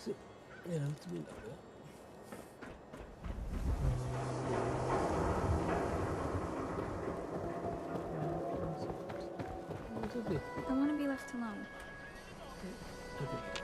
Genellikle böyle oluyor. Tabii. I want to be left alone. Tabii.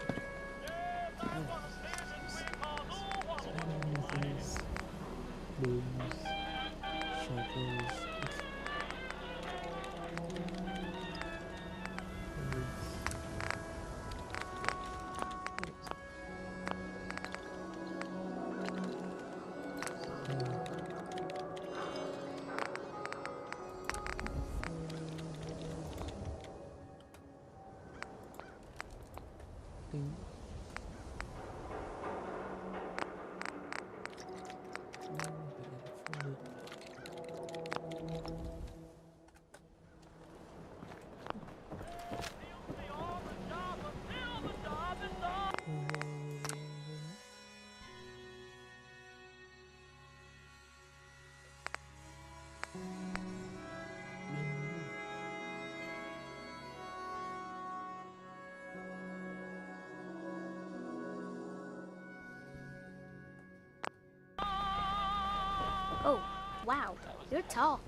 Oh, wow. You're tall.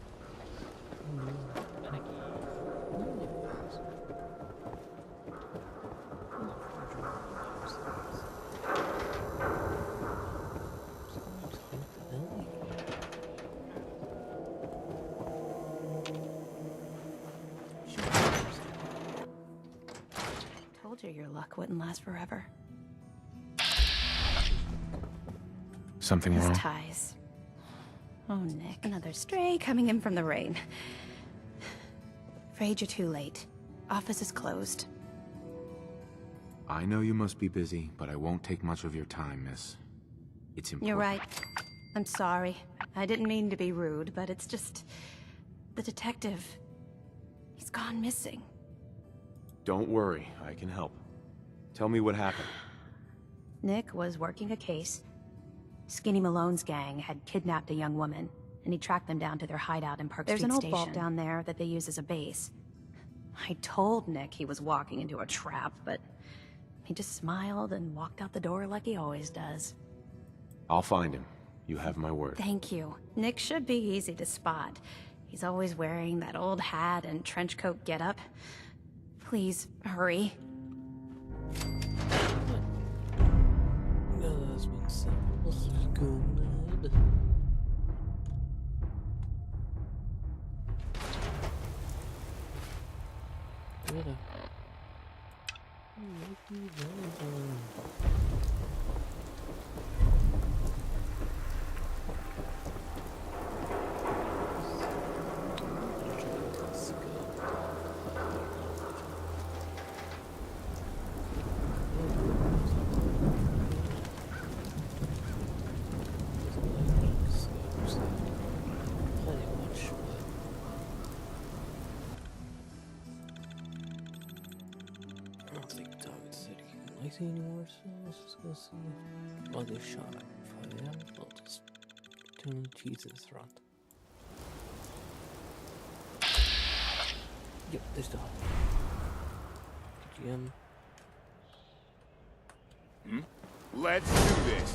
Told you your luck wouldn't last forever. Something His wrong? ties. Oh, Nick, another stray coming in from the rain. Afraid you're too late. Office is closed. I know you must be busy, but I won't take much of your time, miss. It's important. You're right. I'm sorry. I didn't mean to be rude, but it's just... the detective... he's gone missing. Don't worry, I can help. Tell me what happened. Nick was working a case. Skinny Malone's gang had kidnapped a young woman, and he tracked them down to their hideout in Park Street Station. There's an old vault down there that they use as a base. I told Nick he was walking into a trap, but he just smiled and walked out the door like he always does. I'll find him. You have my word. Thank you. Nick should be easy to spot. He's always wearing that old hat and trench coat getup. Please, hurry. That's been simple. Good. Good. Anymore, so let's just go see. Body shot fire. I'll just turn Jesus run. Yep, there's the GM. Let's do this.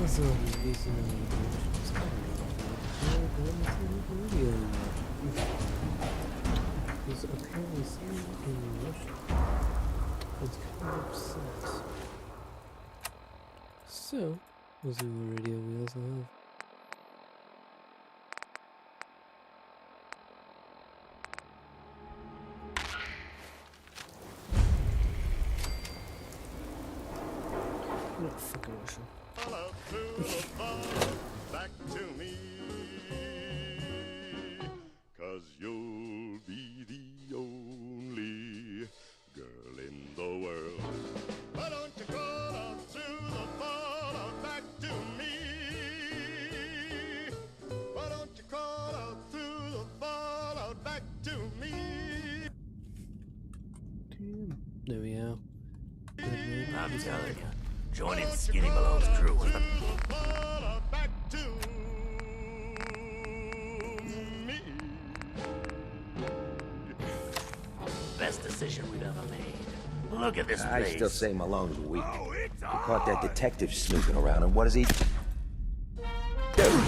Also, wie ist denn die is apparently seen in Russia. It's kind of upset. So, we'll see what radio we also have. Not fucking Russia. Back to me, 'cause you'll be the only girl in the world. Why don't you call out to the fallout back to me? Why don't you call out to the fallout back to me? There we go. I'm telling you, joining Skinny Malone's crew was the Back to me. best decision we've ever made. Look at this I place. still say Malone's weak. We caught that detective snooping around, and what does he do?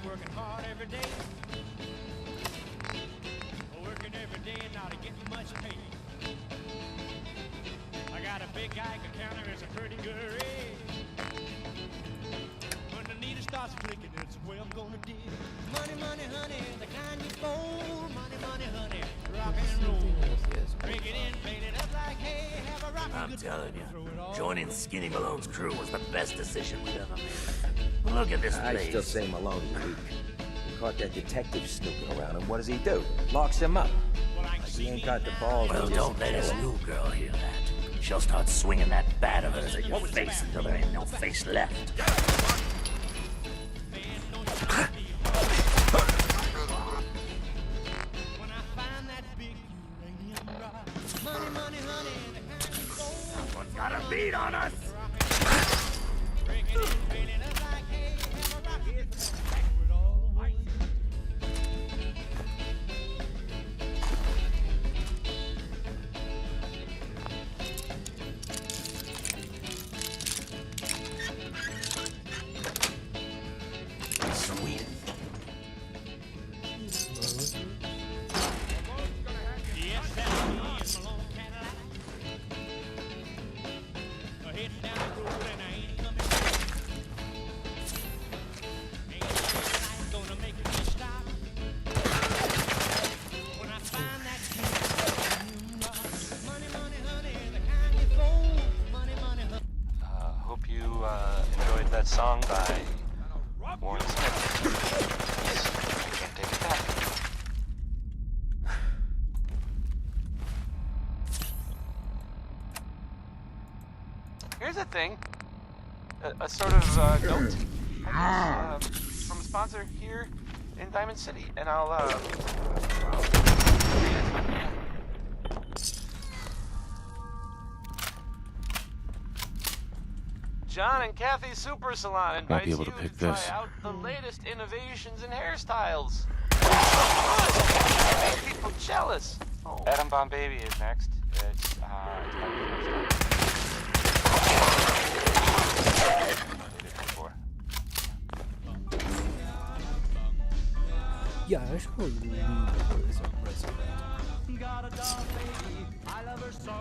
Working hard every day. Working every day and not getting much pay. I got a big Geiger counter, it's a pretty good rate. When the needle starts clicking, it's the way I'm gonna dig. Money, money, honey, the kind you fold. Money, money, honey, rock and roll. Break it in, paint it up like hay. Have a rock. I'm telling you, joining Skinny Malone's crew was the best decision we've ever made. Look at this I place. still say Malone's weak. We caught that detective snooping around, and what does he do? Locks him up. Like he ain't got the balls. Well, to don't let his new girl hear that. She'll start swinging that bat of hers at your face until there ain't no face left. Someone's got a beat on us. Sweet. Hope you enjoyed that song by Warren Smith. Can't take it back. Here's a thing. A sort of note, I guess, from a sponsor here in Diamond City, and I'll read it. John and Kathy's Super Salon invites you to try out the latest innovations in hairstyles. Make people jealous. Adam Bomb Baby is next. It's Yeah, I should probably leave this up right. Got a doll baby, I love her so.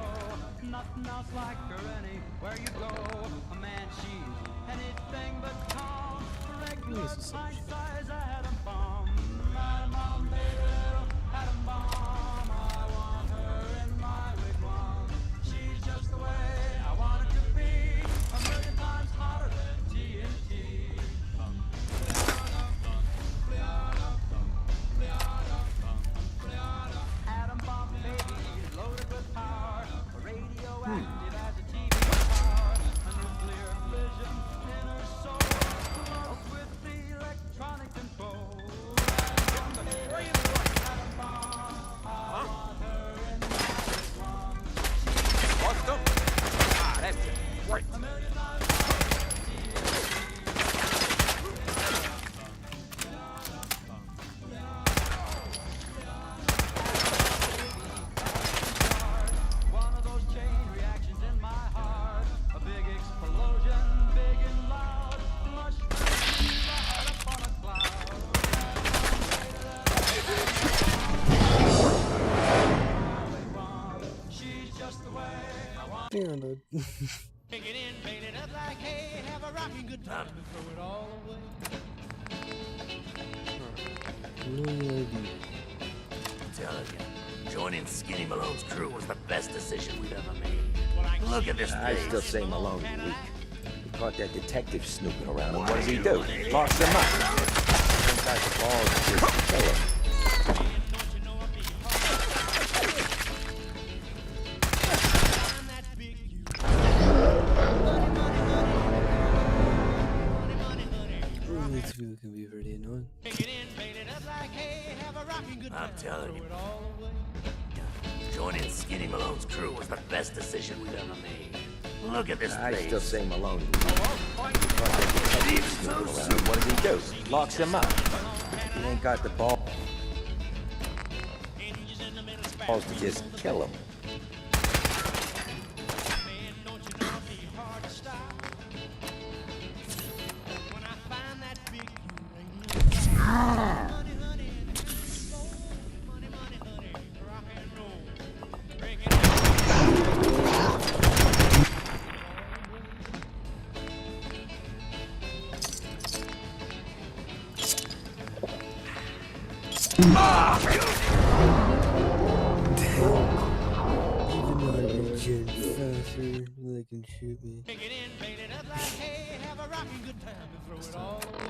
Nothing else like her anywhere you go. A man, she's anything but calm. Regular, my size, I had a bomb. My mom, baby. Arnold. Pick it in, paint it up like hay, have a rocking good time and throw it all away. Really idea. I'm telling you, joining Skinny Malone's crew was the best decision we've ever made. Look at this I place. still say Malone's weak. He caught that detective snooping around, and what does he do? Locks him up. Ain't got the balls to just kill him. This video can be pretty annoying. I'm telling you, joining Skinny Malone's crew was the best decision we've ever made. Look at this I place. still say Malone's weak. He caught that detective snooping around, and what does he do? Locks him up. He ain't got the balls to just kill him. Even though I regen faster, they can shoot me. Pick it in, paint it up like hay, have a rocking good time and throw it all away.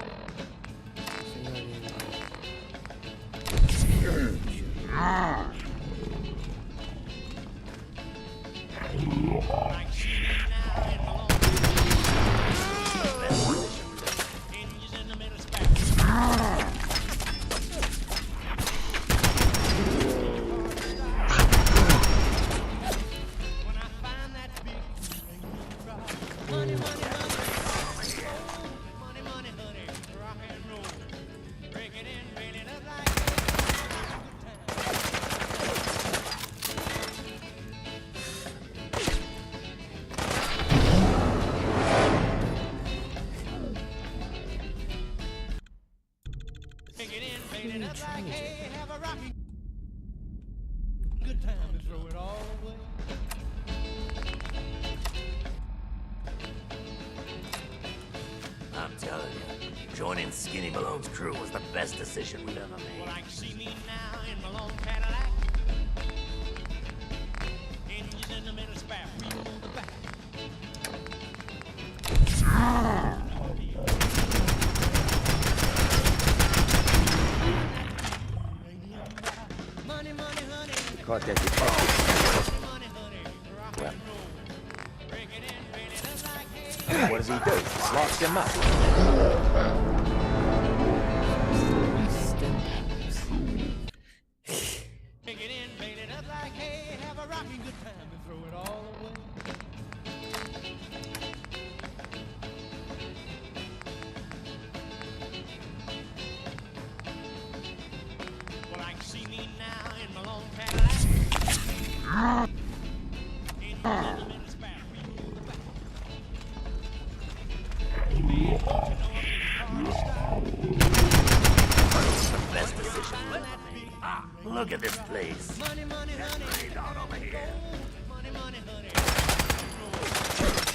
Good time and throw it all away. I'm telling you, joining Skinny Malone's crew was the best decision we've ever made. Well, I can see me now in my long Cadillac. Engines in the middle, spare wheel on the back. Money, money, honey. He caught that detective. Well, what does he do? Locks him up. Pick it in, paint it up like hay, have a rocking good time and throw it all away. Well, I can see me now in my long Cadillac. Engines in the middle, spare wheel on the back. Man, don't you know I'm in hard The best decision we've ever made. Look at this place. Money, money, honey. Way down over here. Money, money, honey.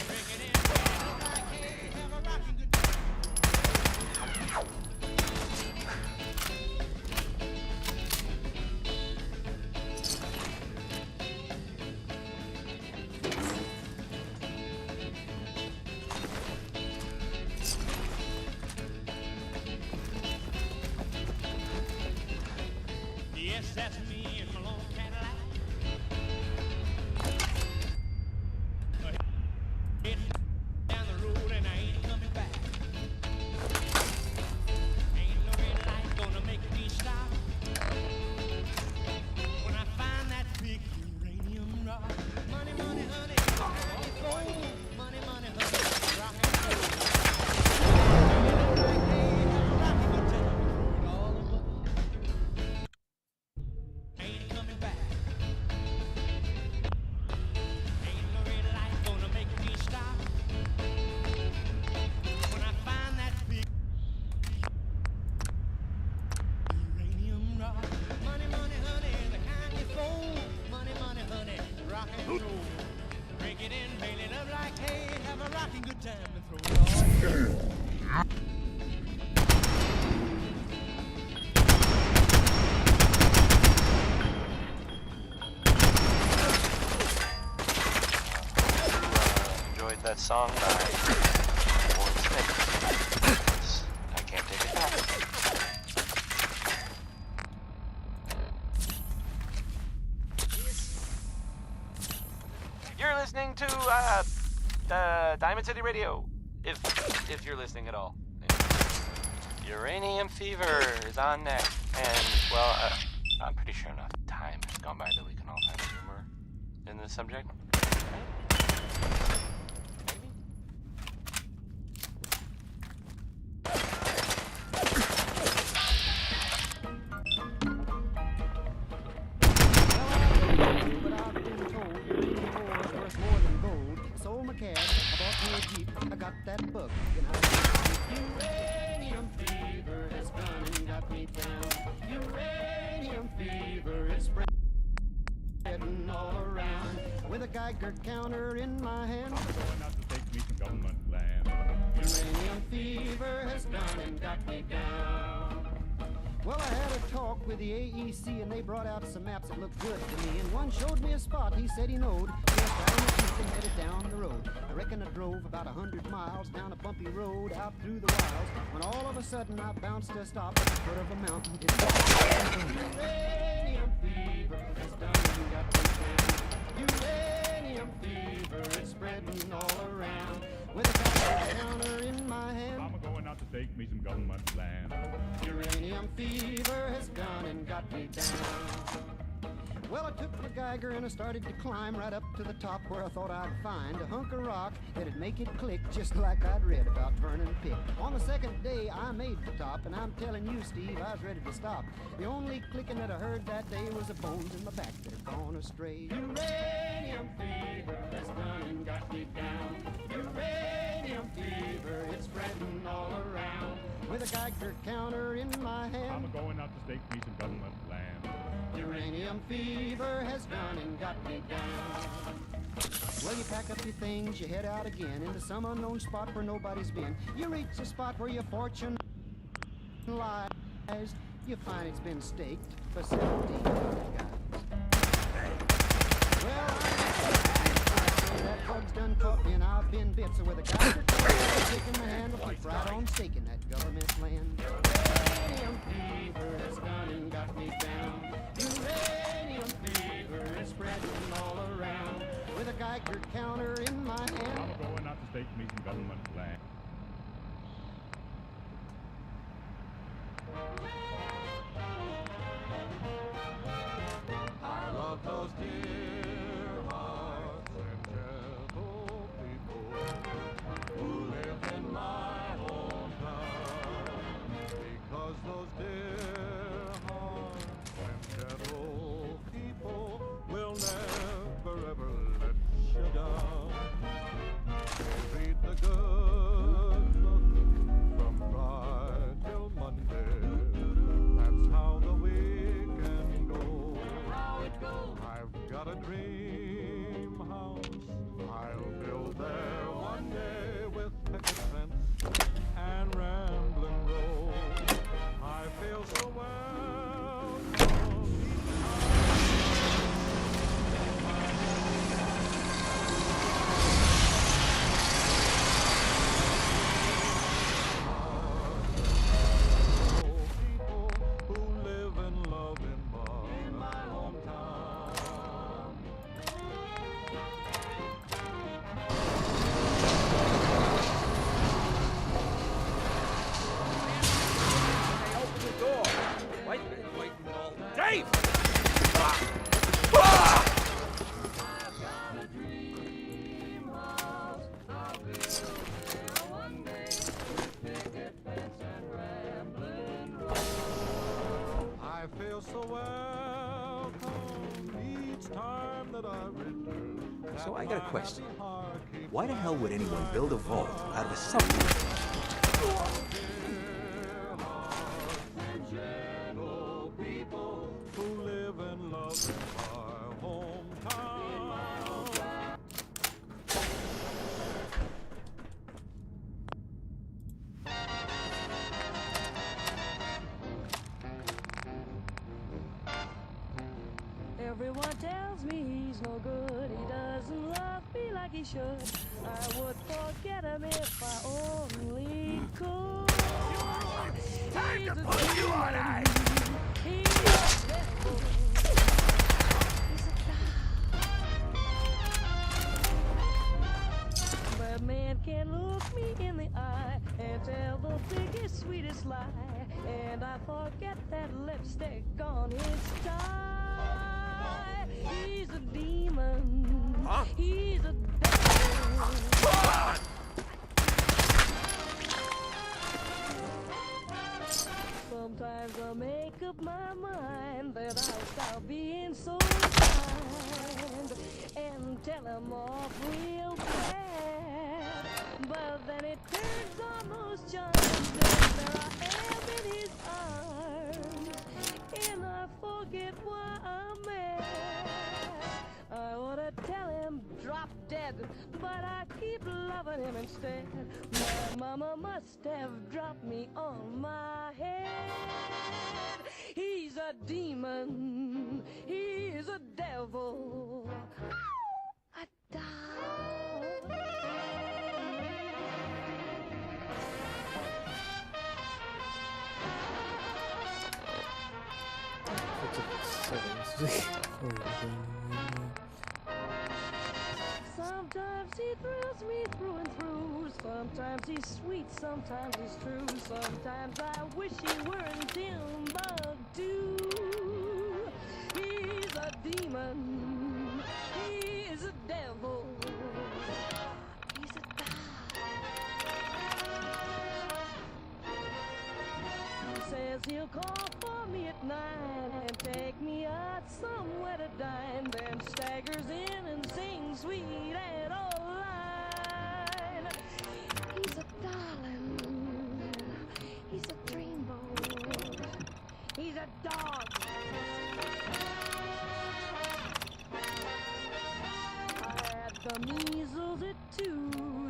Break it in, like hay, have a rocking good time. Yes, that's me in my long Cadillac. Heading down the road and I ain't coming back. Ain't no red light gonna make me stop. When I find that big uranium rock. Money, money, honey. Gold. Money, money, honey. Rock and roll. Rocking good time. Throw it all away. Enjoyed that song by Warren Smith. I can't take it back. You're listening to Diamond City Radio, if you're listening at all. Uranium Fever is on next, and well, I'm pretty sure enough time has gone by that we can all find humor in this subject. Maybe? Sold my cab, I bought me a Jeep, I got that bug, and I uranium fever has gone and got me down. Uranium fever is spreading all around. With a Geiger counter in my hand, going out to take me to government land. Uranium fever has gone and got me down. Well, I had a talk with the AEC and they brought out some maps that looked good to me. And one showed me a spot he said he knowed, just right in the Jeep and headed down the road. I reckon I drove about 100 miles down a bumpy road out through the wilds, when all of a sudden I bounced to a stop at the foot of a mountain. Uranium fever has done and got me down. Uranium fever is spreading all around. With a Geiger counter in my hand, I'm going out to take me some government land. Uranium fever has gone and got me down. Well, I took the Geiger and I started to climb right up to the top where I thought I'd find a hunk of rock that'd make it click just like I'd read about Vernon Pick. On the second day, I made the top, and I'm telling you, Steve, I was ready to stop. The only clicking that I heard that day was the bones in my back that had gone astray. Uranium fever has gone and got me down. Uranium fever, it's spreading all around. With a Geiger counter in my hand, I'm going out to stake me some government land. Uranium fever has gone and got me down. Well, you pack up your things, you head out again into some unknown spot where nobody's been. You reach the spot where your fortune lies. You find it's been staked for 17 guys. Well, that bug's done caught me and I've been bit. So with a Geiger taking my hand, I'll keep right on staking that government land. Uranium fever has gone and got me down. Uranium fever is spreading all around. With a Geiger counter in my hand, I'm going out to stake me some government land. I love those dear hearts and gentle people who live in my hometown. Because those dear hearts and gentle people will never ever let you down. They read the good look from Friday till Monday. That's how the weekend goes. I've got a dream house I'll build there one day with picket fence and rambling road. I feel so welcome each people who live and love in my hometown. Open the door. Wait all day. I feel so welcome each time that I return. So I got a question. Happy heart keeps Why the hell would anyone build a vault out of a submarine? gentle people who live and love in my hometown. Everyone tells me he's no good. He doesn't love me like he should. I would forget him if I only could. Time to put you on ice! He's a devil. But man can look me in the eye and tell the biggest, sweetest lie. And I forget that lipstick on his tie. He's a demon. Huh? He's a devil. Sometimes I make up my mind that I'll stop being so kind and tell him off real bad. But then it turns on those charms and there I am in his arms and I forget why I'm mad. I oughta tell him drop dead, but I keep loving him instead. My mama must have dropped me on my head. He's a demon, he's a devil, a doll. Sometimes he thrills me through and through. Sometimes he's sweet, sometimes he's true. Sometimes I wish he were in Timbuktu. He's a demon, he's a devil, he's a doll. He says he'll call for me at 9 and take me out somewhere to dine, then staggers in and sings sweet and old line. He's a darling, he's a dreamboat, he's a dog. I had the measles at 2,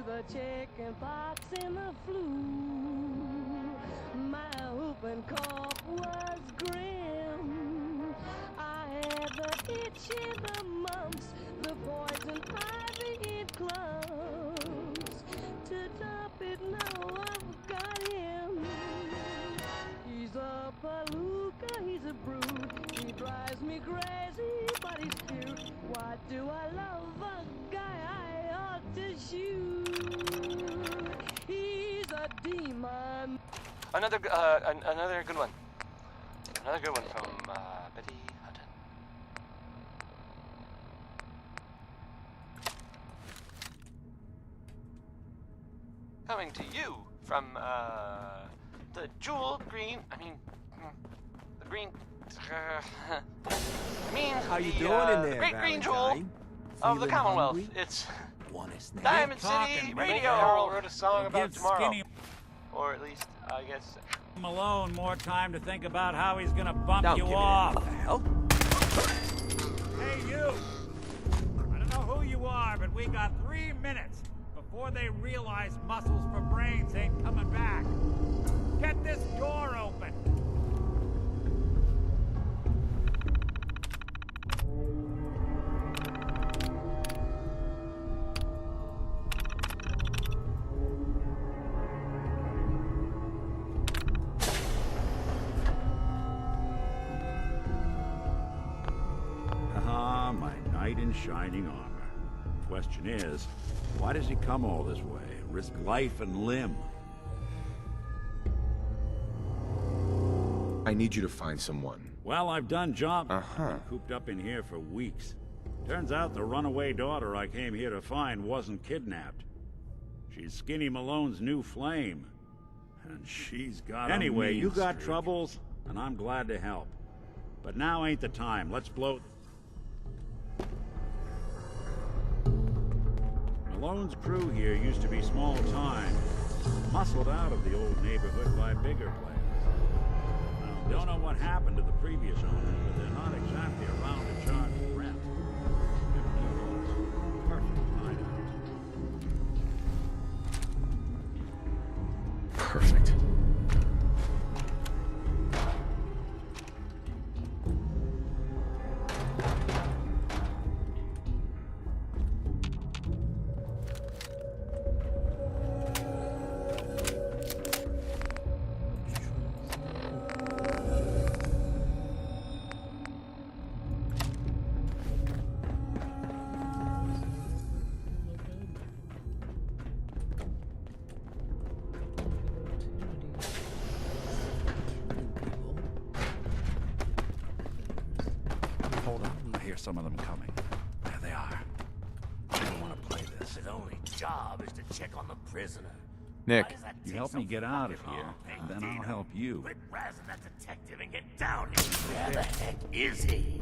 the chicken pox and the flu. My whooping cough was grim. I had the itch and the mumps, the poison ivy in clumps. To top it, now I've got him. He's a palooka, he's a brute. He drives me crazy, but he's cute. Why do I love a guy I ought to shoot? He's a demon. Another good one. Another good one from Betty Hutton. Coming to you from the jewel green. The green. How you the, doing in there, the great green jewel Valentine? of the Feeling Commonwealth. hungry? It's Want a snack? Diamond talking, City man. Radio. Harold wrote a song about Give tomorrow, Skinny or at least I guess. Malone more time to think about how he's gonna bump Don't you give me off. that. What the hell? Hey, you! I don't know who you are, but we got 3 minutes before they realize muscles for brains ain't coming back. Get this door open! My knight in shining armor. Question is, why does he come all this way? Risk life and limb? I need you to find someone. Well, I've done job. Uh-huh. Been cooped up in here for weeks. Turns out the runaway daughter I came here to find wasn't kidnapped. She's Skinny Malone's new flame. And she's got Anyway, you got troubles, and I'm glad to help. But now ain't the time. Let's blow... Malone's crew here used to be small time, muscled out of the old neighborhood by bigger players. Don't know what happened to the previous owners, but they're not exactly around to charge rent. Perfect. hear some of them coming. There they are. I don't want to play this. His only job is to check on the prisoner. Nick, You help me get out of here, and then I'll help you. Quit razzing that detective and get down here. Where the heck is he?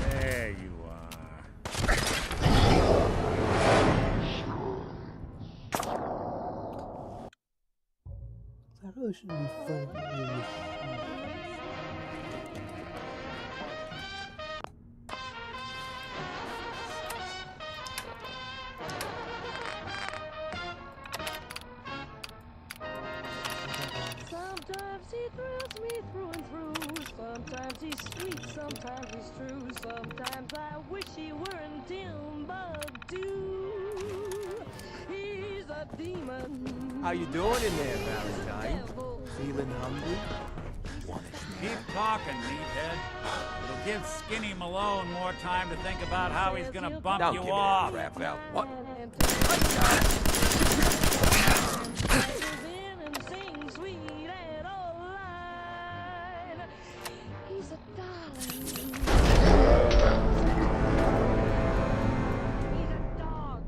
There you are. That really shouldn't be fun. Sometimes he thrills me through and through. Sometimes he's sweet, sometimes he's true. Sometimes I wish he weren't Timbuktu. He's a demon. How you doing in there, Valentine? Feeling hungry? Keep talking, meathead. It'll give Skinny Malone more time to think about how he's gonna bump Don't you give me off. that crap, Val. What? He's a darling. He's a dog.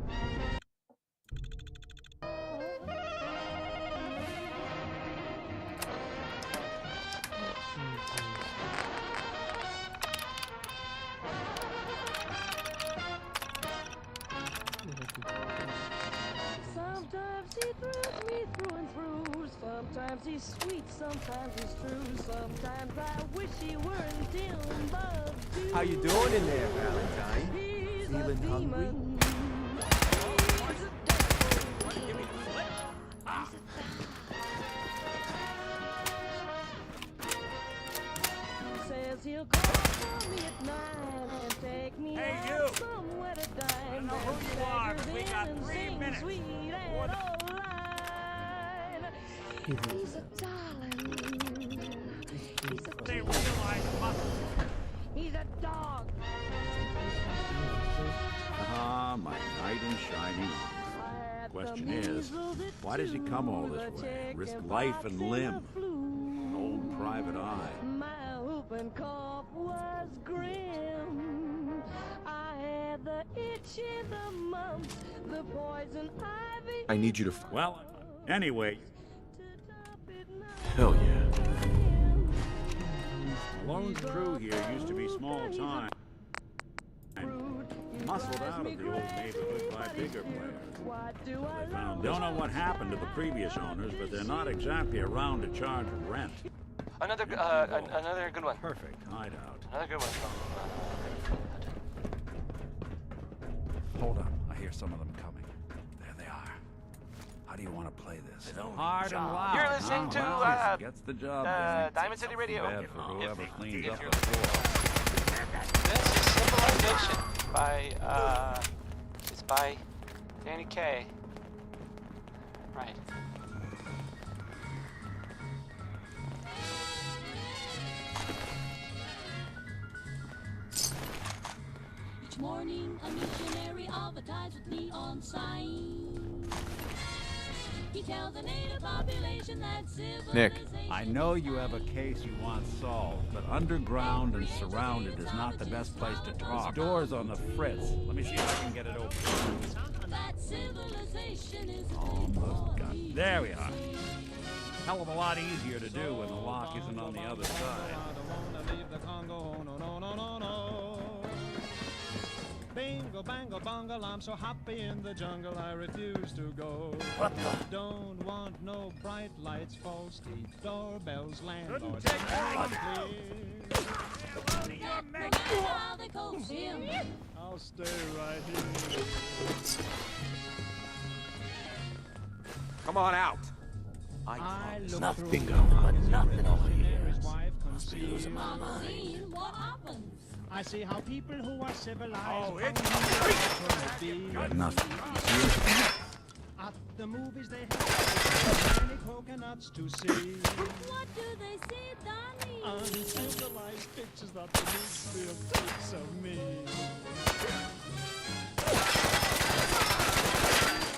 Sometimes he thrills me through and through. Sometimes he's sweet, sometimes he's true. Sometimes I wish he weren't Timbuktu. How you doing in there, Valentine? He's Feeling a hungry? demon. He says he'll call for me at night and take me Hey, out you! somewhere to dine. I don't know who you are, but we got 3 minutes. Sweet and old line. He's a darling. He's a They realize muscles. He's a dog. Ah, my knight in shining armor. Question is, why does he come all this way? Risk life and limb. An old private eye. My whooping cough was grim. I had the itch in the mumps, the poison ivy. I need you to. Well, anyway, Hell yeah. Malone's crew here used to be small time. Muscled out of the old neighborhood by bigger players. Don't know what happened to the previous owners, but they're not exactly around to charge rent. Another good one. Perfect hideout. Another good one. Hold up, I hear some of them coming. There they are. How do you want to play this? Hard and loud. You're listening to Gets the job done. Diamond City Radio. Bad for whoever cleans up you're- the floor. This is Civilization by it's by Danny Kaye. Right. Each morning a missionary advertised with neon signs. He tells the native population that Nick. I know you have a case you want solved, but underground and surrounded is not the best place to talk. Doors on the fritz. Let me see if I can get it open. that civilization is Almost got it. There we are. Hell of a lot easier to do when the lock isn't on the other side. Bingo, bango, bungle, I'm so happy in the jungle, I refuse to go. Don't want no bright lights, false teeth, doorbells, landlords. I'll stay right here. Come on out. I look Nothing, through bingo, but nothing over here. his wife Must be losing my concealed. mind. what happens. I see how people who are civilized Oh, it's Got nothing. at the movies they have many coconuts to see. What do they see, Donnie? Uncivilized pictures that the newsreel takes of me.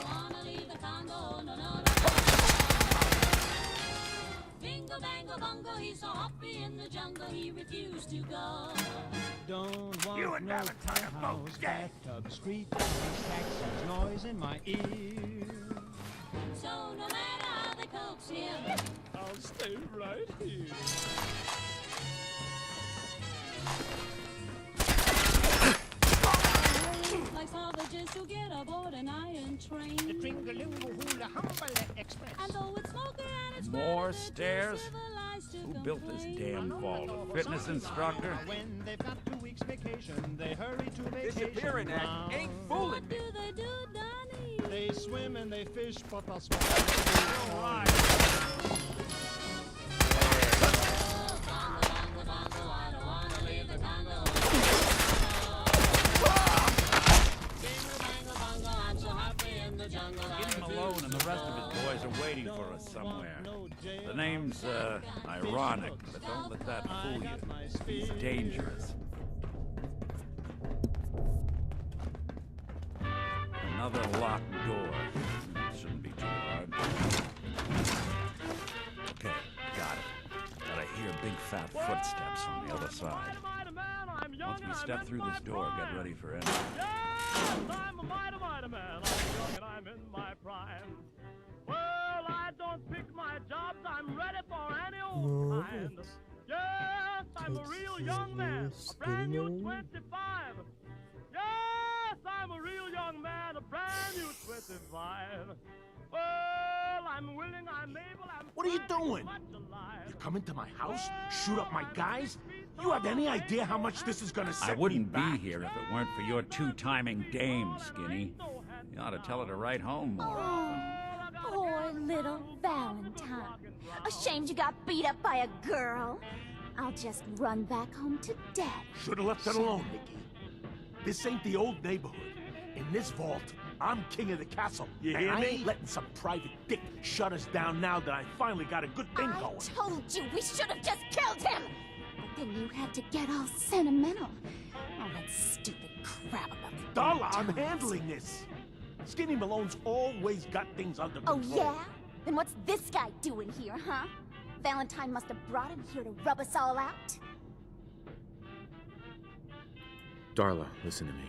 Wanna leave the Congo? No, no, no. he's so happy in the jungle he refused to go. Don't want You and no Valentine are both penthouse, dead. bathtub, street, taxis, noise in my ear. So no matter how they coax him, I'll stay right here. like savages who get aboard an iron train. The Tringaloo-hula Humble Express. And though it's smoky and it's More crowded, stairs? they're civilized to Who built this complain. damn vault? A fitness instructor? When they've got 2 weeks vacation, they hurry to vacation Disappearing act ground. ain't fooling What me. do they do, Donnie? They swim and they fish, but they'll swallow. Skinny Malone and the rest of his boys are waiting for us somewhere. The name's, ironic, but don't let that fool you. He's dangerous. Another locked door. Shouldn't be too hard. Okay, got it. But I hear big fat footsteps on the other side. Once we step through this door, get ready for entry. I'm a mighty man. I'm young and I'm in my prime. Well, I don't pick my jobs. I'm ready for any old kind. Yes, I'm a real young man. A brand new 25. Yes, I'm a real young man. A brand new 25. Well, I'm willing, I'm able, I'm What are you doing? much alive. You come into my house, shoot up my guys? You have any idea how much this is gonna set I wouldn't me be back? here if it weren't for your two-timing dame, Skinny. You ought to tell her to write home more often. Poor little Valentine. Ashamed you got beat up by a girl. I'll just run back home to Daddy. Should've left it alone, Nikki. This ain't the old neighborhood. In this vault, I'm king of the castle. You hear me? I ain't letting some private dick shut us down now that I finally got a good thing going. I told you we should have just killed him! But then you had to get all sentimental. All that stupid crap about the Darla, I'm times. handling this. Skinny Malone's always got things under Oh, control. yeah? Then what's this guy doing here, huh? Valentine must have brought him here to rub us all out? Darla, listen to me.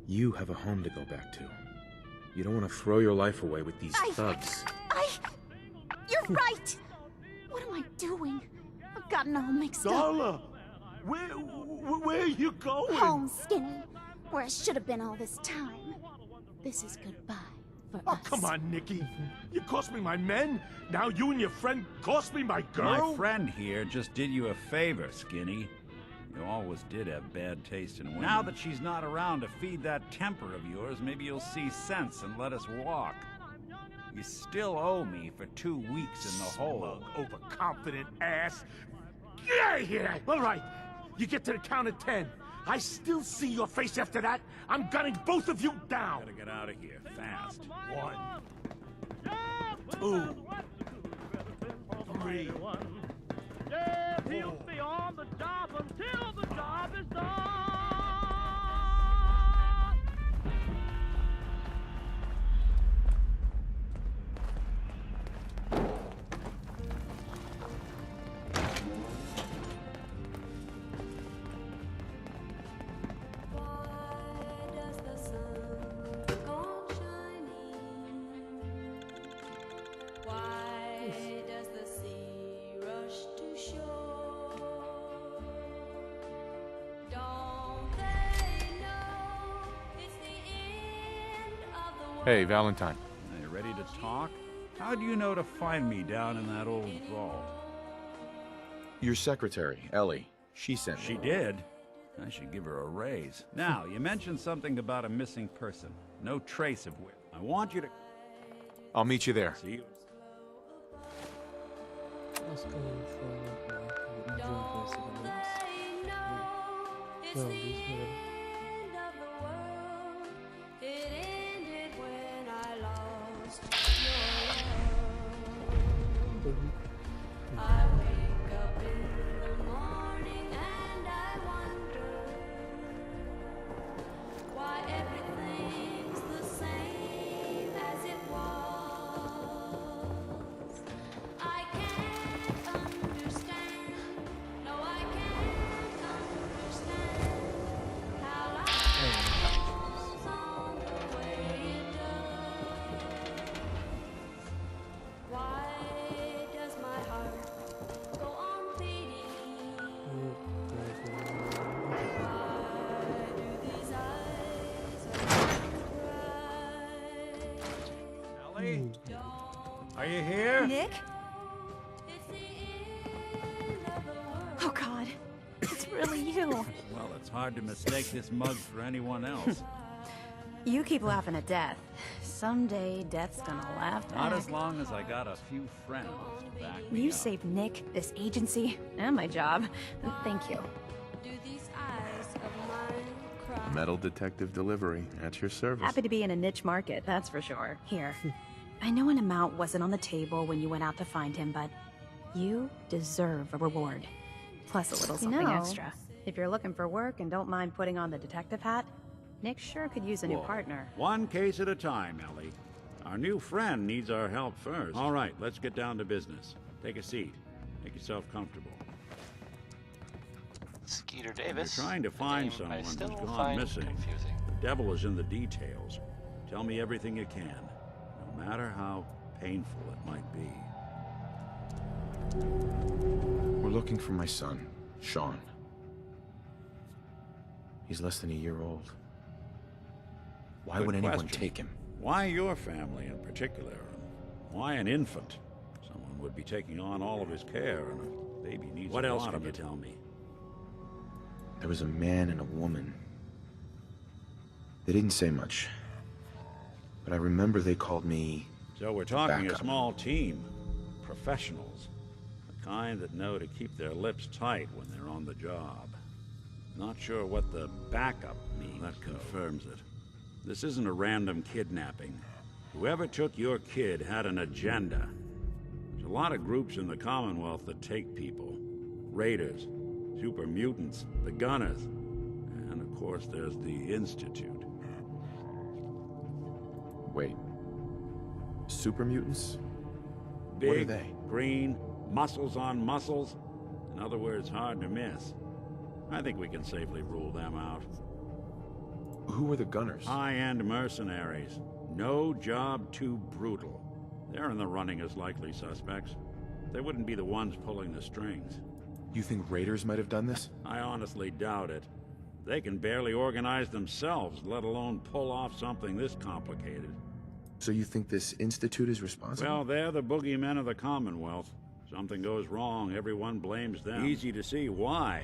You have a home to go back to. You don't want to throw your life away with these thugs. You're right! What am I doing? I've gotten all mixed up. Darla, where are you going? Home, Skinny. Where I should have been all this time. This is goodbye for Oh, us. come on, Nikki. You cost me my men. Now you and your friend cost me my girl? My friend here just did you a favor, Skinny. You always did have bad taste in women. Now that she's not around to feed that temper of yours, maybe you'll see sense and let us walk. You still owe me for 2 weeks in the hole. Overconfident ass. Get out of here! All right, you get to the count of 10. I still see your face after that. I'm gunning both of you down. Gotta get out of here, fast. 1, 2, 3. Yes, he'll be on the job until the job is done. Hey, Valentine. Are you ready to talk? How do you know to find me down in that old vault? Your secretary, Ellie. She sent me. She did? I should give her a raise. Now, you mentioned something about a missing person. No trace of which. I want you to... I'll meet you there. See you. Let's go for well, these Are you here? Nick? Oh God, it's really you. Well, it's hard to mistake this mug for anyone else. You keep laughing at death. Someday, death's gonna laugh back. Not as long as I got a few friends to back me You up. saved Nick, this agency, and my job. Thank you. Do these eyes of mine cry? Metal detective delivery at your service. Happy to be in a niche market, that's for sure. Here. I know an amount wasn't on the table when you went out to find him, but you deserve a reward. Plus a little something extra. If you're looking for work and don't mind putting on the detective hat, Nick sure could use a new partner. One case at a time, Ellie. Our new friend needs our help first. All right, let's get down to business. Take a seat. Make yourself comfortable. Skeeter Davis. You're trying to find someone who's gone missing. Confusing. The devil is in the details. Tell me everything you can, no matter how painful it might be. We're looking for my son, Sean. He's less than a year old. Why Good would anyone question. take him? Why your family in particular? Why an infant? Someone would be taking on all of his care, and a baby needs What a else lot can of you it. tell me? There was a man and a woman. They didn't say much. But I remember they called me... So we're talking a backup. small team. Professionals. The kind that know to keep their lips tight when they're on the job. Not sure what the backup means. That confirms it. This isn't a random kidnapping. Whoever took your kid had an agenda. There's a lot of groups in the Commonwealth that take people. Raiders, super mutants, the Gunners, and of course there's the Institute. Wait. Super mutants? Big, What are they? green, muscles on muscles. In other words, hard to miss. I think we can safely rule them out. Who were the Gunners? High-end mercenaries. No job too brutal. They're in the running as likely suspects. They wouldn't be the ones pulling the strings. You think raiders might have done this? I honestly doubt it. They can barely organize themselves, let alone pull off something this complicated. So you think this Institute is responsible? Well, they're the boogeymen of the Commonwealth. Something goes wrong, everyone blames them. Easy to see why.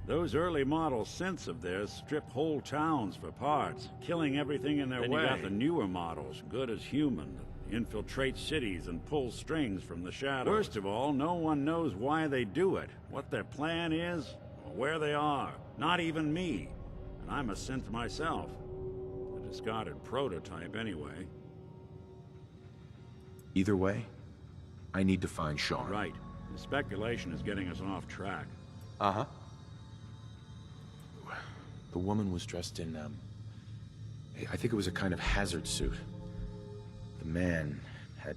Those early model synths of theirs strip whole towns for parts, killing everything in their way. You got the newer models, good as human, that infiltrate cities and pull strings from the shadows. Worst of all, no one knows why they do it, what their plan is, or where they are. Not even me. And I'm a synth myself. A discarded prototype anyway. Either way, I need to find Sean. Right. The speculation is getting us off track. Uh-huh. The woman was dressed in, I think it was a kind of hazard suit. The man had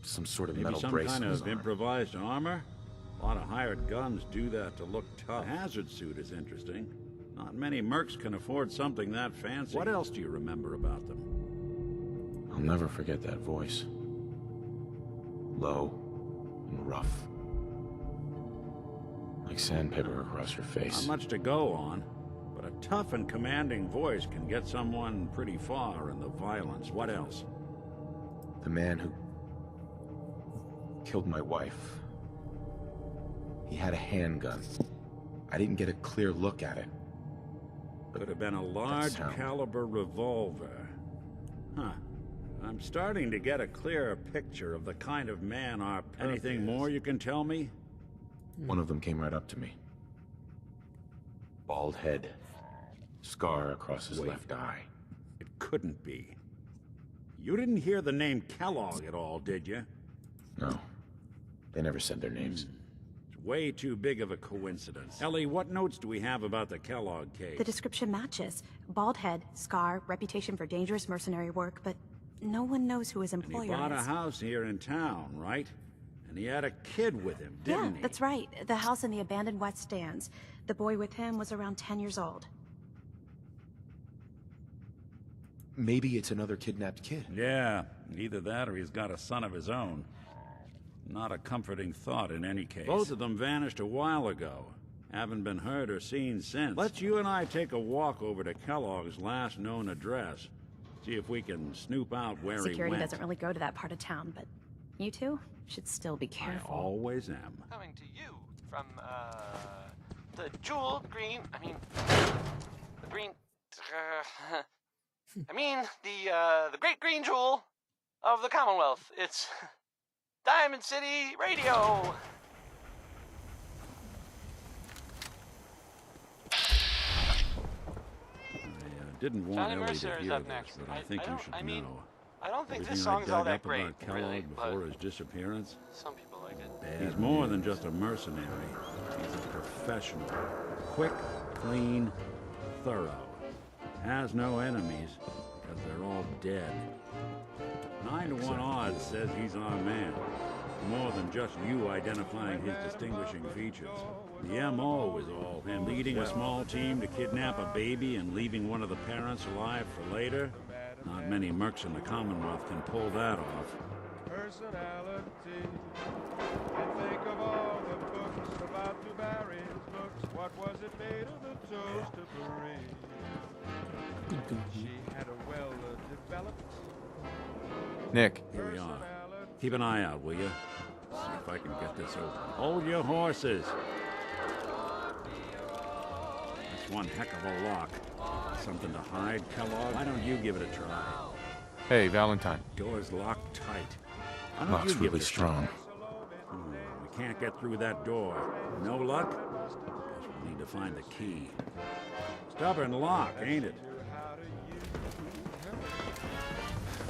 some sort of Maybe metal some brace kind on his of arm. improvised armor? A lot of hired guns do that to look tough. The hazard suit is interesting. Not many mercs can afford something that fancy. What else do you remember about them? I'll never forget that voice. Low and rough. Like sandpaper across your face. Not much to go on, but a tough and commanding voice can get someone pretty far in the violence. What else? The man who killed my wife. He had a handgun. I didn't get a clear look at it. Could have been a large caliber revolver. Huh. I'm starting to get a clearer picture of the kind of man our perp Anything more you can tell me? One of them came right up to me. Bald head. Scar across his left eye. It couldn't be. You didn't hear the name Kellogg at all, did you? No. They never said their names. It's way too big of a coincidence. Ellie, what notes do we have about the Kellogg case? The description matches. Bald head, scar, reputation for dangerous mercenary work, but no one knows who his And employer he bought a is. house here in town, right? And he had a kid with him, didn't he? That's right. The house in the abandoned West Stands. The boy with him was around 10 years old. Maybe it's another kidnapped kid. Yeah, either that or he's got a son of his own. Not a comforting thought in any case. Both of them vanished a while ago. Haven't been heard or seen since. Let's you and I take a walk over to Kellogg's last known address. See if we can snoop out where he Security went. doesn't really go to that part of town, but you two should still be careful. I always am. Coming to you from, the jewel green, the green, the great green jewel of the Commonwealth. It's Diamond City Radio. I didn't want Johnny Ellie Mercer to is hear up this, next. but I think you should know. I don't think this Everything song's I all dug that up great, about Kellogg really, before but his disappearance. some people like it. He's more than just a mercenary. He's a professional. Quick, clean, thorough. Has no enemies because they're all dead. 9 to 1 odds says he's our man. More than just you identifying his distinguishing features. The MO is all him. Leading a small team to kidnap a baby and leaving one of the parents alive for later. Not many mercs in the Commonwealth can pull that off. Personality. And think of all the books about Du Barry's books. What was it made of the toast of Paris? She had a well-developed... Nick. Here we are. Keep an eye out, will you? See if I can get this open. Hold your horses. That's one heck of a lock. Something to hide, Kellogg? Why don't you give it a try? Hey, Valentine. Door's locked tight. Why don't Lock's you give really it a strong. try? We can't get through that door. No luck? Guess we'll need to find the key. Stubborn lock, ain't it?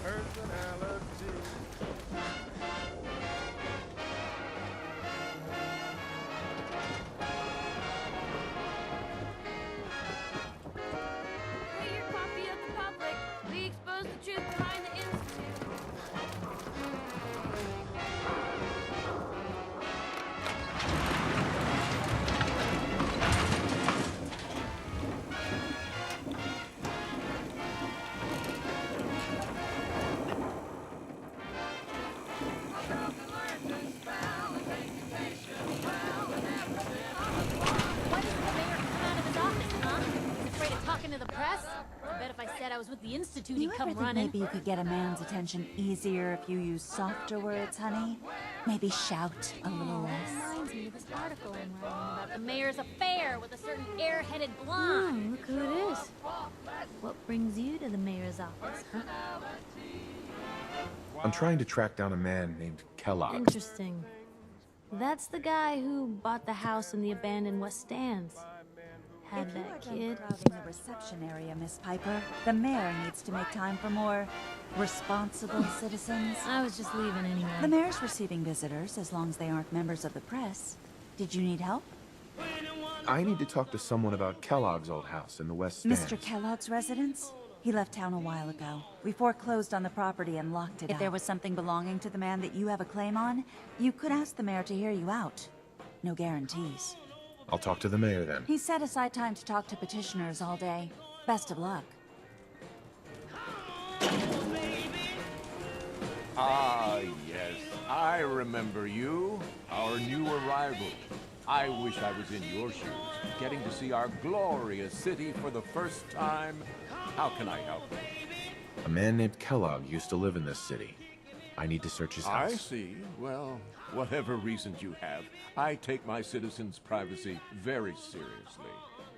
We're your copy of the public. We expose the truth behind the institute. Why doesn't the mayor come out of his office, huh? He's afraid of talking to the press? I bet if I said I was with the Institute, he'd come running. Maybe you could get a man's attention easier if you use softer words, honey? Maybe shout a little less. Reminds me of this article I'm writing about the mayor's affair with a certain air-headed blonde. Look who it is. What brings you to the mayor's office, huh? I'm trying to track down a man named Kellogg. Interesting. That's the guy who bought the house in the abandoned West Stands. Had that kid. Crowding the reception area, Miss Piper. The mayor needs to make time for more responsible citizens. I was just leaving anyway. The mayor's receiving visitors as long as they aren't members of the press. Did you need help? I need to talk to someone about Kellogg's old house in the West Stands. Mr. Kellogg's residence? He left town a while ago. We foreclosed on the property and locked it up. If there was something belonging to the man that you have a claim on, you could ask the mayor to hear you out. No guarantees. I'll talk to the mayor then. He set aside time to talk to petitioners all day. Best of luck. Ah, yes. I remember you. Our new arrival. I wish I was in your shoes, getting to see our glorious city for the first time. How can I help you? A man named Kellogg used to live in this city. I need to search his house. I see. Well, whatever reasons you have, I take my citizens' privacy very seriously.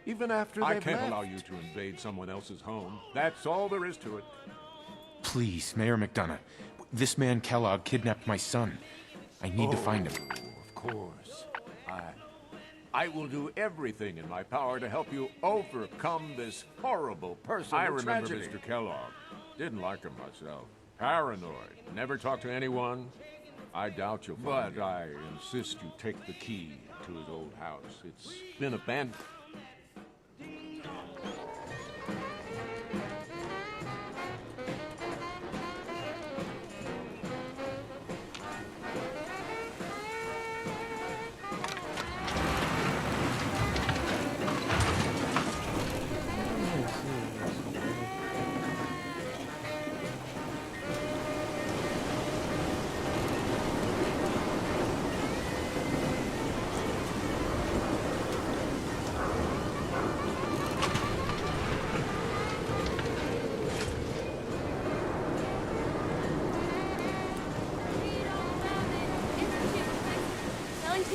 Even after they've left. I can't allow you to invade someone else's home. That's all there is to it. Please, Mayor McDonough. This man Kellogg kidnapped my son. I need to find him. Of course. I will do everything in my power to help you overcome this horrible personal tragedy. I remember Mr. Kellogg. Didn't like him myself. Paranoid. Never talked to anyone. I doubt you'll find him. But I insist you take the key to his old house. It's been abandoned.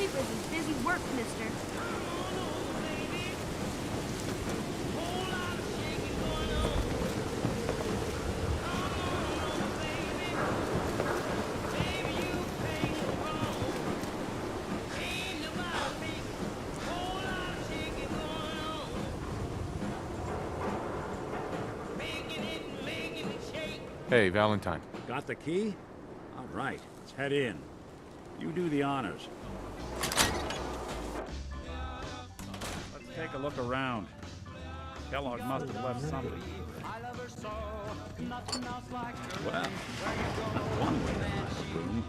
Sleepers is busy work, mister. Hey, Valentine. Got the key? All right, let's head in. You do the honors. Let's take a look around. Kellogg must have left something. Well, not one way to find the room.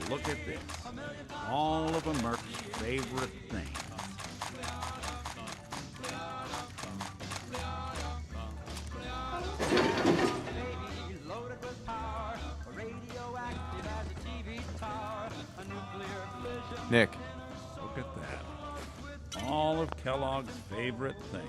Look at this. All of a Merc's favorite thing. Nick. Look at that. All of Kellogg's favorite things.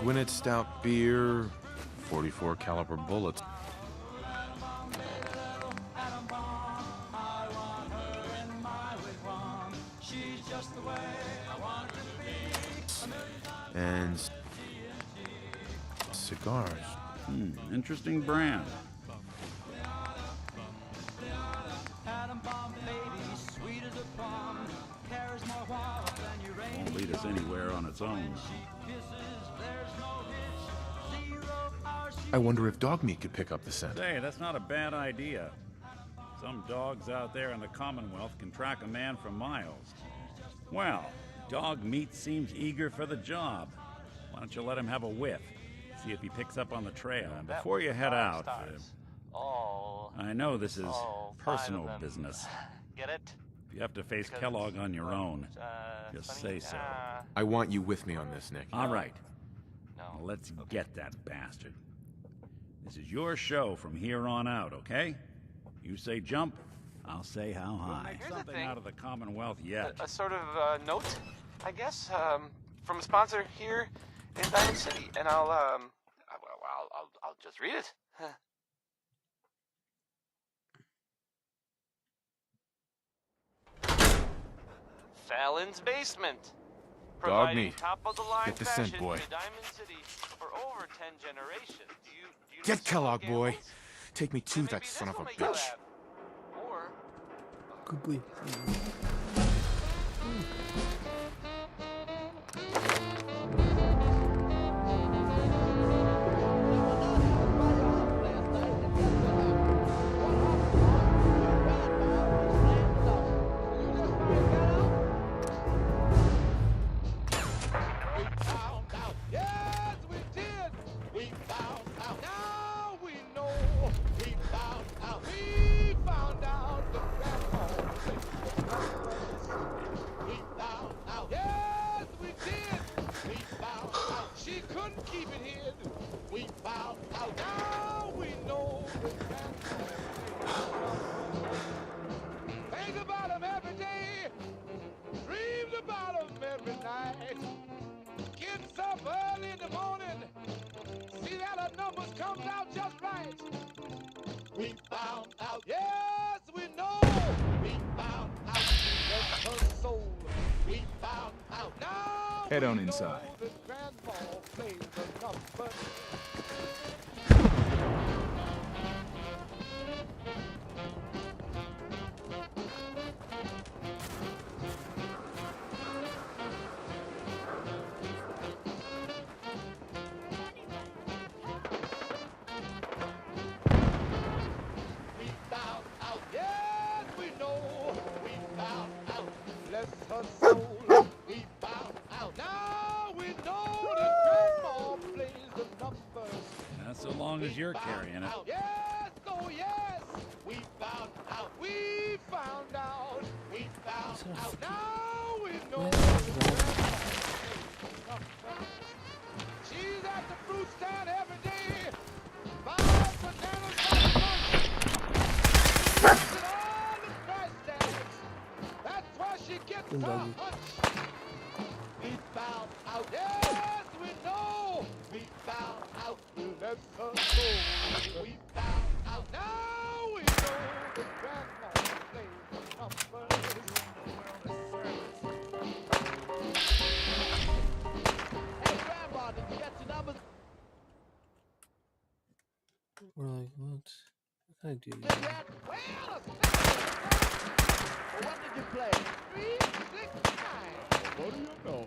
Gwinnett Stout beer, 44 caliber bullets. And cigars. Interesting brand. Won't lead us anywhere on its own. I wonder if dog meat could pick up the scent. Say, that's not a bad idea. Some dogs out there in the Commonwealth can track a man for miles. Well, dog meat seems eager for the job. Why don't you let him have a whiff? See if he picks up on the trail. And before you head out, I know this is personal business. Get it? If you have to face Kellogg on your own, just say so. I want you with me on this, Nick. All right. Now let's get that bastard. This is your show from here on out, okay? You say jump, I'll say how high. Here's the Something thing. out of the Commonwealth yet. A sort of note, I guess, from a sponsor here in Diamond City, and I'll just read it. Fallon's Basement. Dog Providing meat. top-of-the-line Get the fashion scent, boy. to Diamond City for over 10 generations. Do you Get know Kellogg, some boy. gambles? Take me to Maybe that this son of will a make you bitch. laugh. Or Googly. Yes, we did. We found out. Now we know. We found out. We found out the grandma. We found out. Yes, we did. We found out. She couldn't keep it hid. We found out. Now we know the grandma. Think about him every day. Dreams about him every night. Gets up early in the morning, see that her numbers comes out just right. We found out, yes, we know. We found out, that's her soul. We found out, now Head on we inside. know that grandma plays the number. We found out, yes, we know. We found out, bless her soul. We found out, now we long as you're carrying it. Yes, oh yes, we found out. We found out. We found out. Now we know. She's at the fruit stand every day. 5 bananas for lunch. She's all the price tags. That's why she gets her hunch. We found out. Yes, we know. We found out. Let's go. We found out. Now we know the grandma plays the numbers. Hey, Grandma, did you get your numbers? We're like, what can I do? What did you play? 3, 6, 9. What do you know?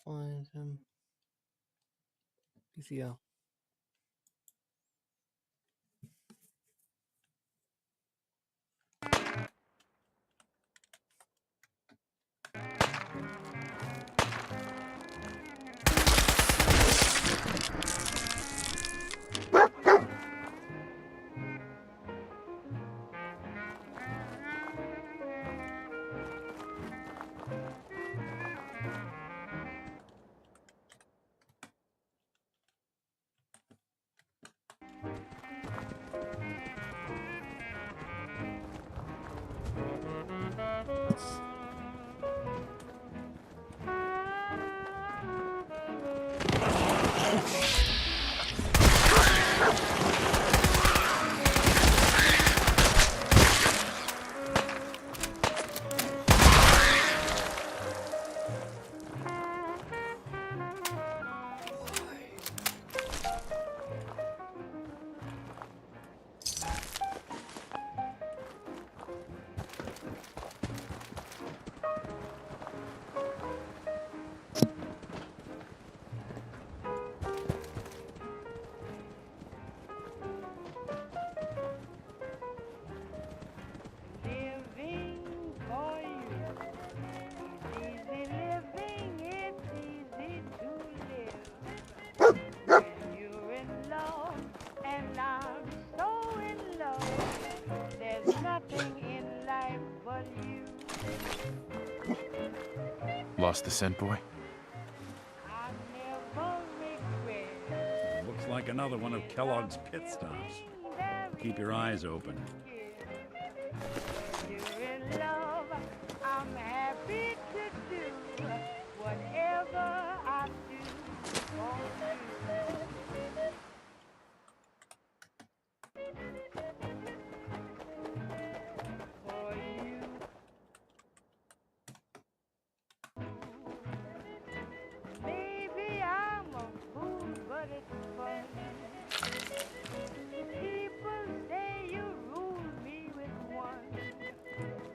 Find him. PCL. Lost the scent, boy? Looks like another one of Kellogg's pit stops. Keep your eyes open. I'm happy to do whatever I do for you. Maybe I'm a fool, but it's fun. People say you rule me with one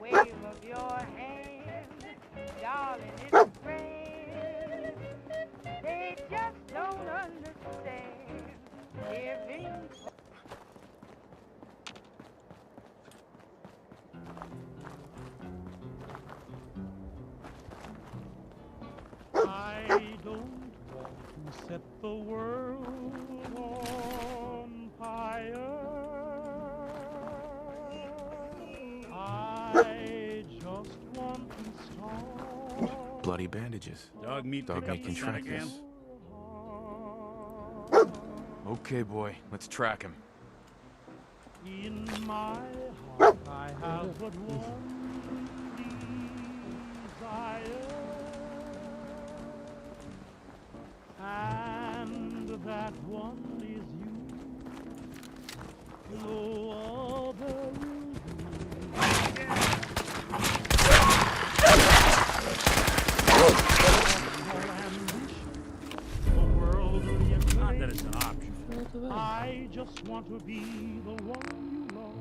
wave of your hand, darling, it's grand. They just don't understand giving. I don't want to set the world on fire. I just want to start. Bloody bandages. Dog meat Dog pick up meat the can scent track again? this. Okay, boy, let's track him. In my heart I have but one desire, and that one is you. No other will do. Not that it's an option. I just want to be the one you love.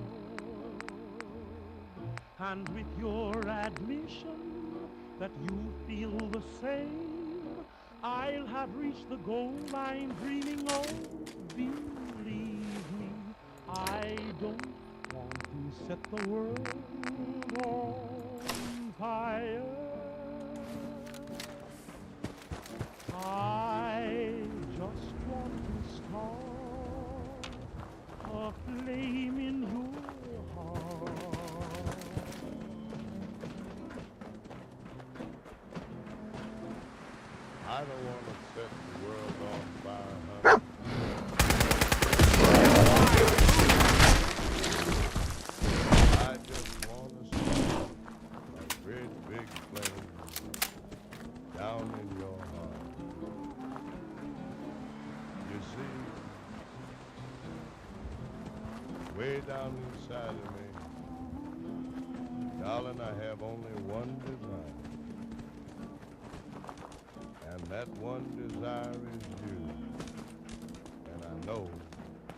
And with your admission that you feel the same, I'll have reached the goal I'm dreaming of. Believe me, I don't want to set the world on fire. I just want to start a flame in your heart. I don't want to set the world on fire, honey. I just want to start a great big flame down in your heart. You see, way down inside of me, darling, I have only one desire. And that one desire is you. And I know.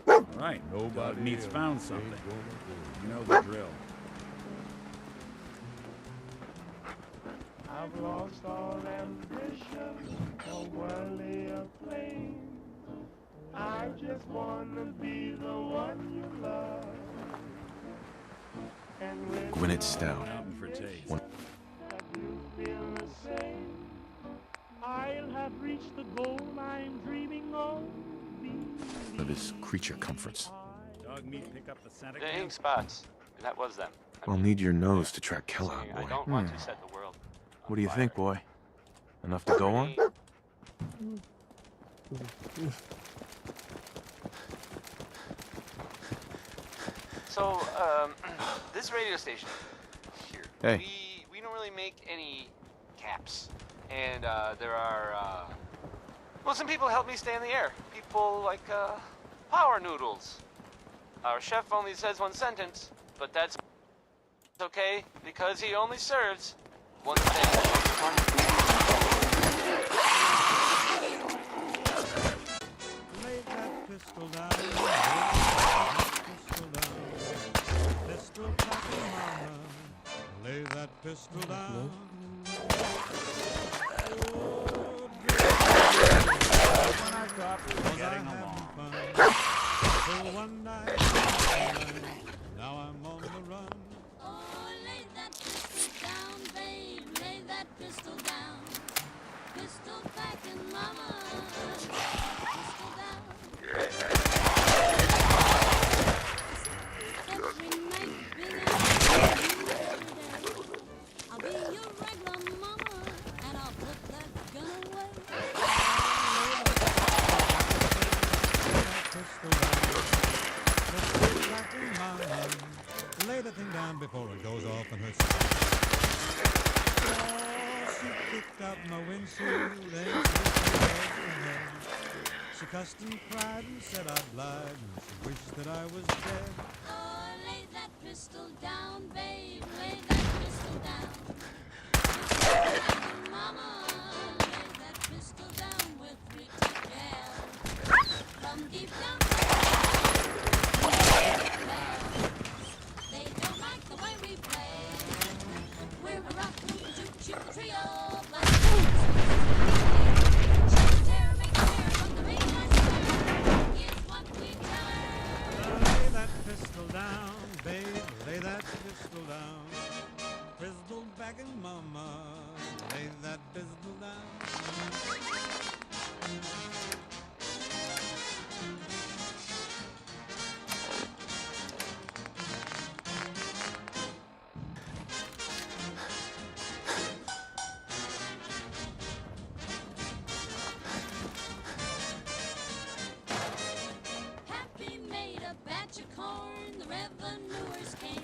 All right. Nobody Dog meat's else found ain't something. gonna do it. You know the drill. I've lost all ambition for worldly acclaim. I just want to be the one you love. And when Gwyneth Stout. Out for taste. One- that you feel the same, I'll have reached the goal I'm dreaming of. of his creature comforts. Dog meat pick up the scent The again? ink spots. That was them. I'll need your nose to track Kellogg, I boy. don't want to set the world. What do you think, boy? Enough to go on? So, this radio station here, Hey. we don't really make any caps. And there are, well, some people help me stay in the air. People like Power Noodles. Our chef only says one sentence, but that's okay because he only serves one thing. Lay that pistol down, pistol back in mama. Lay that pistol down. When I dropped, was I having fun? So one night, now I'm on the run. Oh, lay that pistol down, babe. Lay that pistol down. Pistol back in mama. Pistol down. Every night, big and I'll be your regular mama, and I'll put that gun away. Pistol down, pistol back in mama. Lay the thing down before it goes off and hurts. Oh, she kicked out my windshield and slipped me off the head. She cussed and cried and said I'd lied, and she wished that I was dead. Oh, lay that pistol down, babe. Lay that pistol down. Pistol back in mama. Lay that pistol down with Ricky Gale. From deep down. They don't like the way we play. We're a rock, choo-choo trio. Black terror, make terror from the ring. Is what we tell her. Lay that pistol down, babe. Lay that pistol down. Pistol back in mama. Lay that pistol down. Happy made a batch of corn, the revenuers came.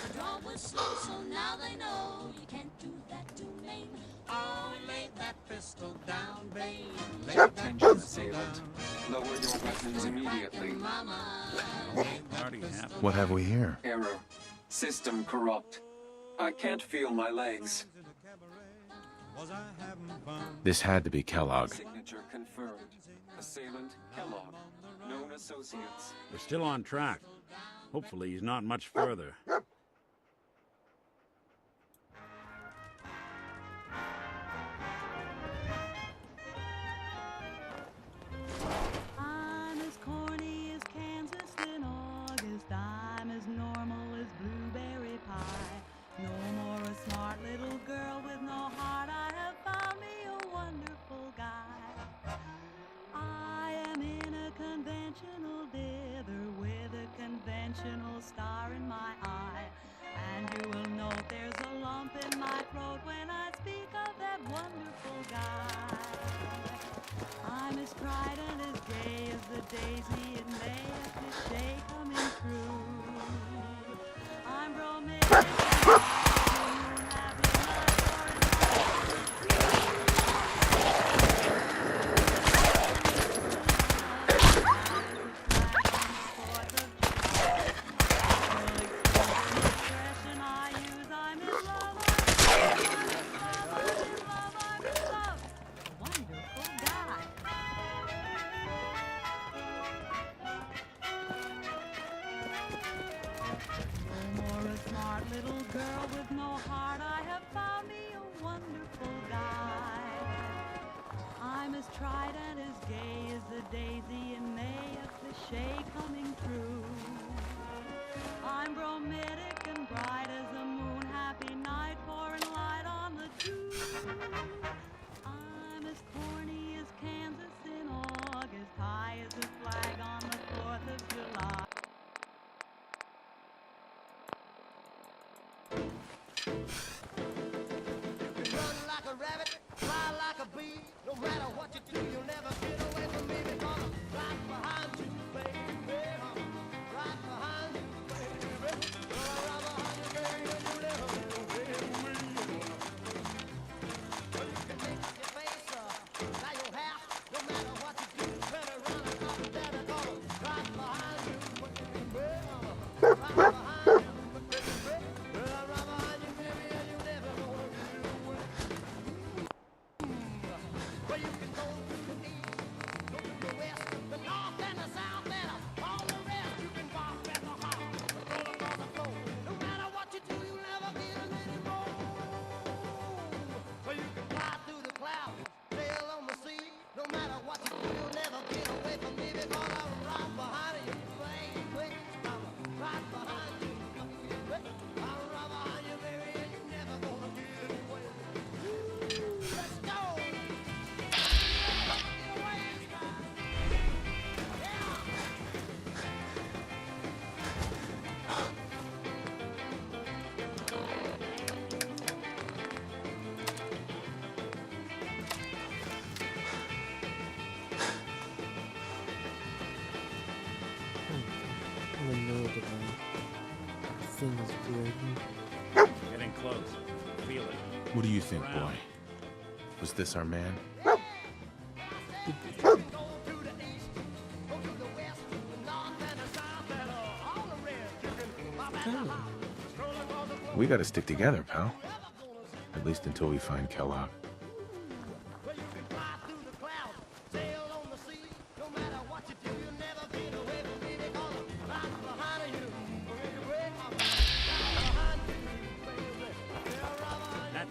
The draw was slow, so now they know you can't do that to Maine. Oh, lay that pistol down, babe. Lay that pistol down. Lower your weapons immediately. What have we here? Error. System corrupt. I can't feel my legs. This had to be Kellogg. Signature confirmed. Assailant Kellogg. Known associates. We're still on track. Hopefully he's not much further. I'm as corny as Kansas in August. I'm as normal as blueberry pie. No more a smart little girl with no heart. I have found me a wonderful guy. I am in a conventional dither with a conventional star in my eye. And you will note there's a lump in my throat when I speak of that wonderful guy. I'm as bright and as gay as the daisy in May, as the shade coming through. I'm romantic. Little girl with no heart, I have found me a wonderful guy. I'm as tried and as gay as the daisy in May, a cliche coming true. I'm bromidic and bright as the moon, happy night, pouring light on the dew. I'm as corny as Kansas in August, high as a flag on the 4th of July. Run like a rabbit, fly like a bee. No matter what you do, you'll never get away from me because I'm right behind you, baby. Right behind you, baby. Right behind you, baby, and you'll never get away from me. Well, you can make your face dye your hair. No matter what you do, turn around and up and down because I'm right behind you, baby. Right behind you. Thing is weird. Getting close. Feel it. What do you think, boy? Was this our man? We gotta stick together, pal. At least until we find Kellogg.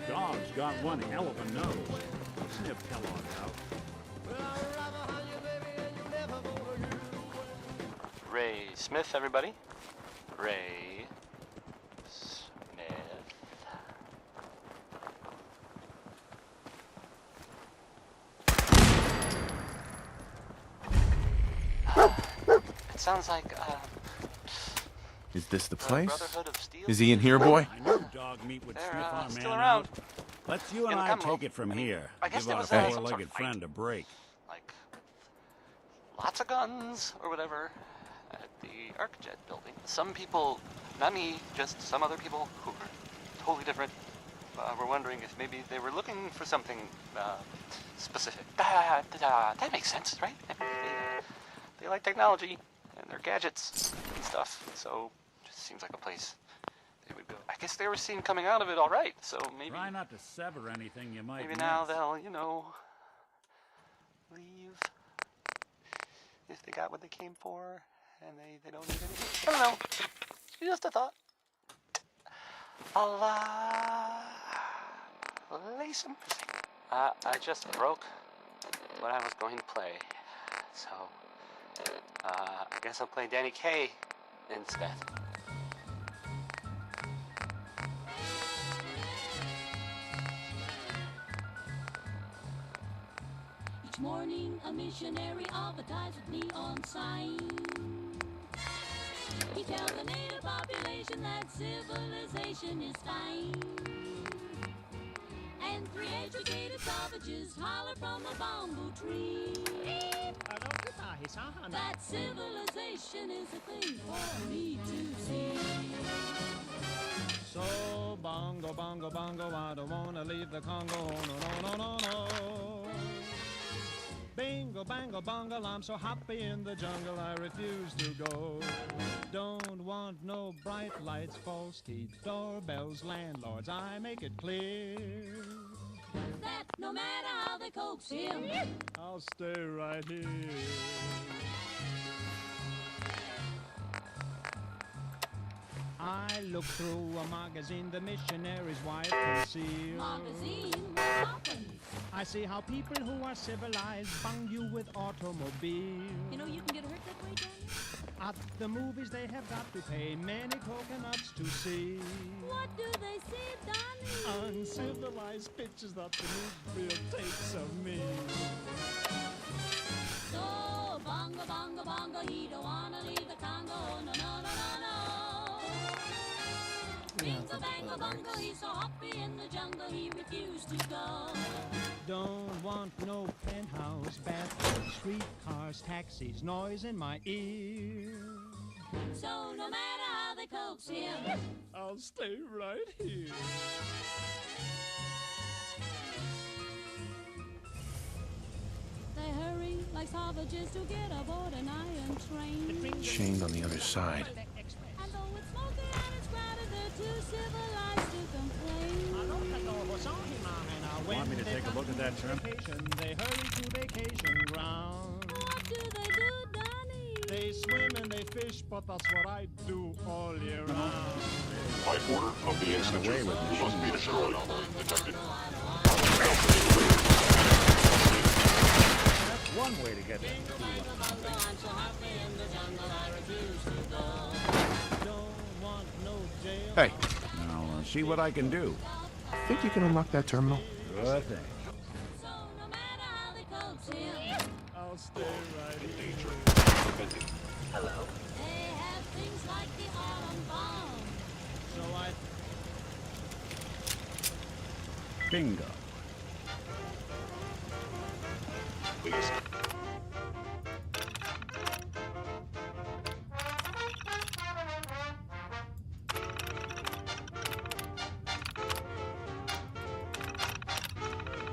Dog's got one hell of a nose. Sniff Kellogg out. Ray Smith, everybody. Ray Smith. It sounds like, Is this the place? Brotherhood of Steel? Is he in here, boy? I knew dog meat would sniff our still man around. out. Let's you and Yeah, I come take on. it from here. I guess Give there our was some sort of four-legged fight. friend a break. Like, lots of guns or whatever at the ArcJet building. Some people, not me, just some other people who were totally different, were wondering if maybe they were looking for something specific. That makes sense, right? they like technology and their gadgets and stuff. So it just seems like a place they would go. I guess they were seen coming out of it all right. So maybe try not to sever anything you might maybe miss. now they'll, you know, leave if they got what they came for and they don't need anything. I don't know. Just a thought. I'll lay some music. I just broke what I was going to play, so I guess I'll play Danny Kaye instead. Each morning a missionary advertised with neon sign. He tells the native population that civilization is fine. And 3 educated savages holler from a bamboo tree that civilization is a thing for me to see. So bongo, bongo, bongo, I don't wanna leave the Congo. No, no, no, no, no. Bingo, bango, bongo, I'm so happy in the jungle I refuse to go. Don't want no bright lights, false teeth, doorbells, landlords, I make it clear that no matter how they coax him, I'll stay right here. I look through a magazine the missionary's wife concealed. Magazine, what happened? I see how people who are civilized bung you with automobiles. You know you can get hurt that way, Danny? At the movies they have got to pay many coconuts to see. What do they see, Donnie? Uncivilized pictures that the newsreel takes of me. So bongo, bongo, bongo, he don't wanna leave the Congo. No, no, no, no, no. Bingo, bango, bongo, he's so happy in the jungle he refused to go. Don't want no penthouse, bathroom, streetcars, taxis, noise in my ear. So no matter how they coax him, I'll stay right here. they hurry like savages to get aboard an iron train. Chained on the other side. And though it's smoky and it's crowded, they're too civilized to complain. Want me to take a look at that trim? They hurry to vacation ground. What do they do, Donnie? They swim and they fish, but that's what I do all year round. By order of the Institute, you must be destroyed. Detected. That's one way to get them. I'm so happy in the jungle I refuse to go. Don't want no jail. Hey, now see what I can do. Think you can unlock that terminal? Good thing. So no matter how they coax him, I'll stay right here. hello. They have things like the atom bomb. So I Bingo. Please.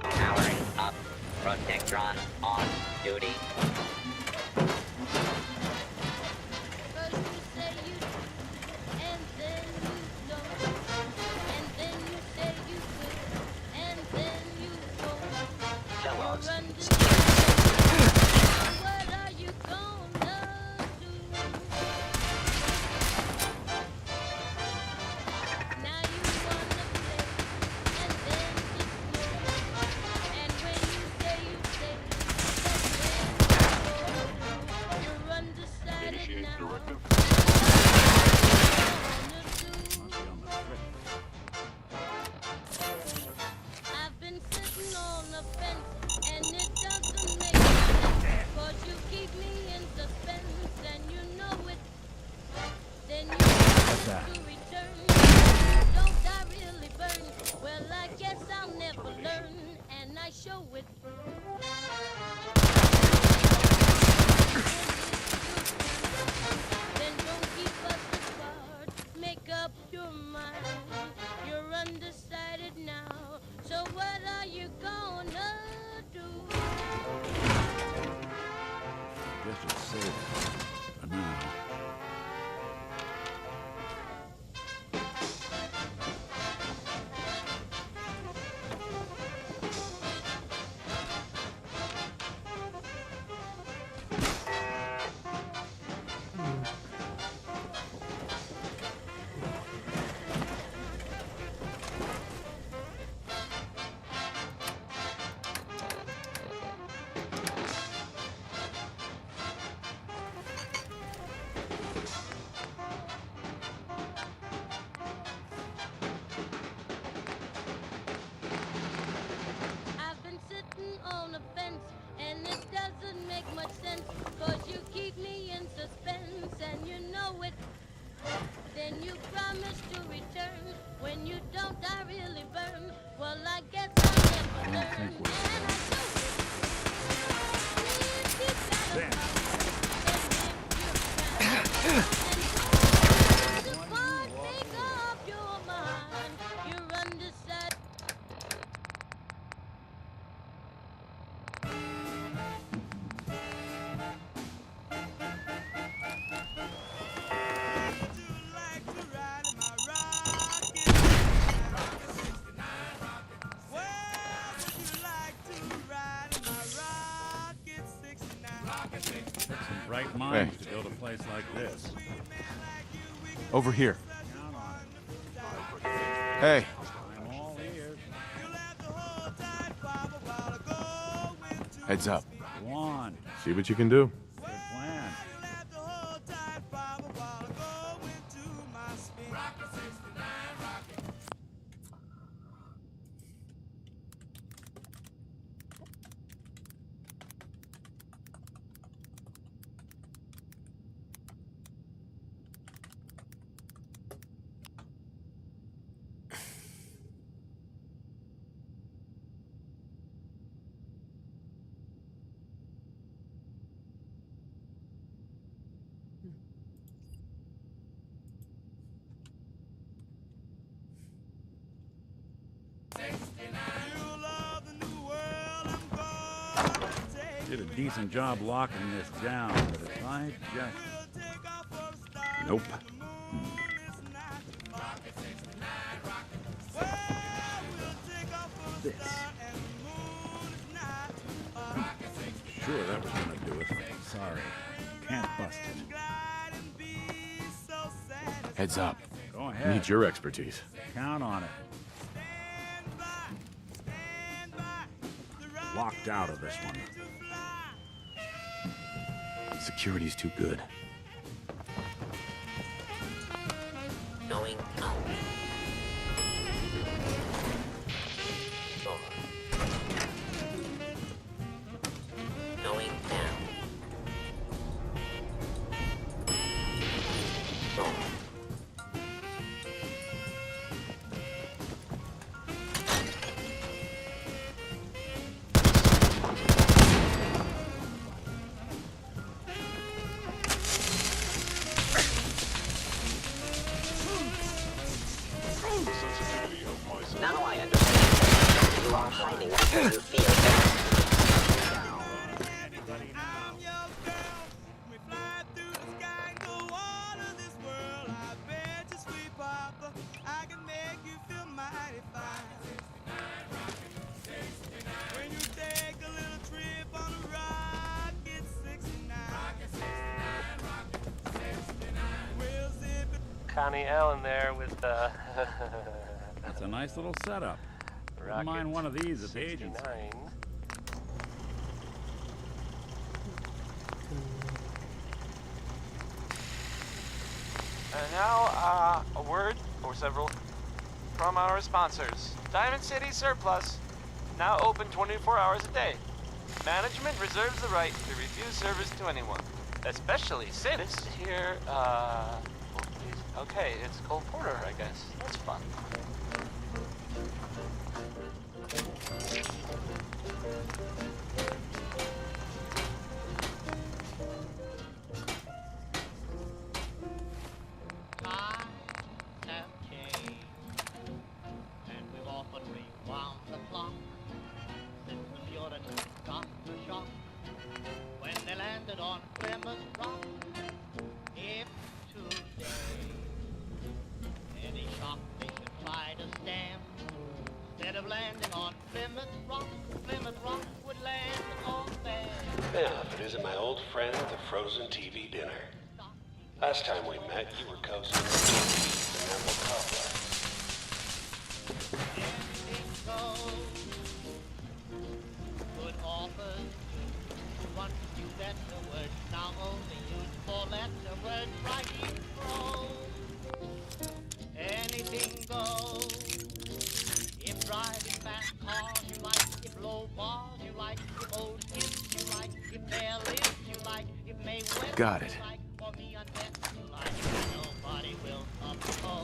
Powering up. Protectron on duty. First you say you do, and then you don't. And then you say you will, and then you won't. Kellogg's. You're under what are you gonna do? Now you wanna play, and then ignore. And when you say, that's when promise to return. When you don't, I really burn. Well, I guess I'll never learn. Right minds to build a place like this. Over here. Hey. I'm all ears. Heads up. Go on. See what you can do. Good plan. Did a decent job locking this down, but if I just... Nope. This. Sure, that was gonna do it. Sorry. Can't bust it. Heads up. Go ahead. Need your expertise. Count on it. Locked out of this one. Security's too good. Going out. Over. Going down. Over. Now I understand. You are hiding until you feel better. Connie Allen there with That's a nice little setup. Wouldn't mind one of these at the agency. And now, a word or several from our sponsors. Diamond City Surplus, now open 24 hours a day. Management reserves the right to refuse service to anyone, especially since here, okay, it's Cole Porter, I guess. That's fun. If it isn't my old friend at the frozen TV dinner. Last time we met, you were coasting the Neville Cobbler. Good authors want you better words, now only use four-letter words, writing prose. Anything goes. If driving fast cars you like, if low bars you like, if old hits you like, if bare lips you like, if May West Got it. you like, or me on best you like, nobody will oppose.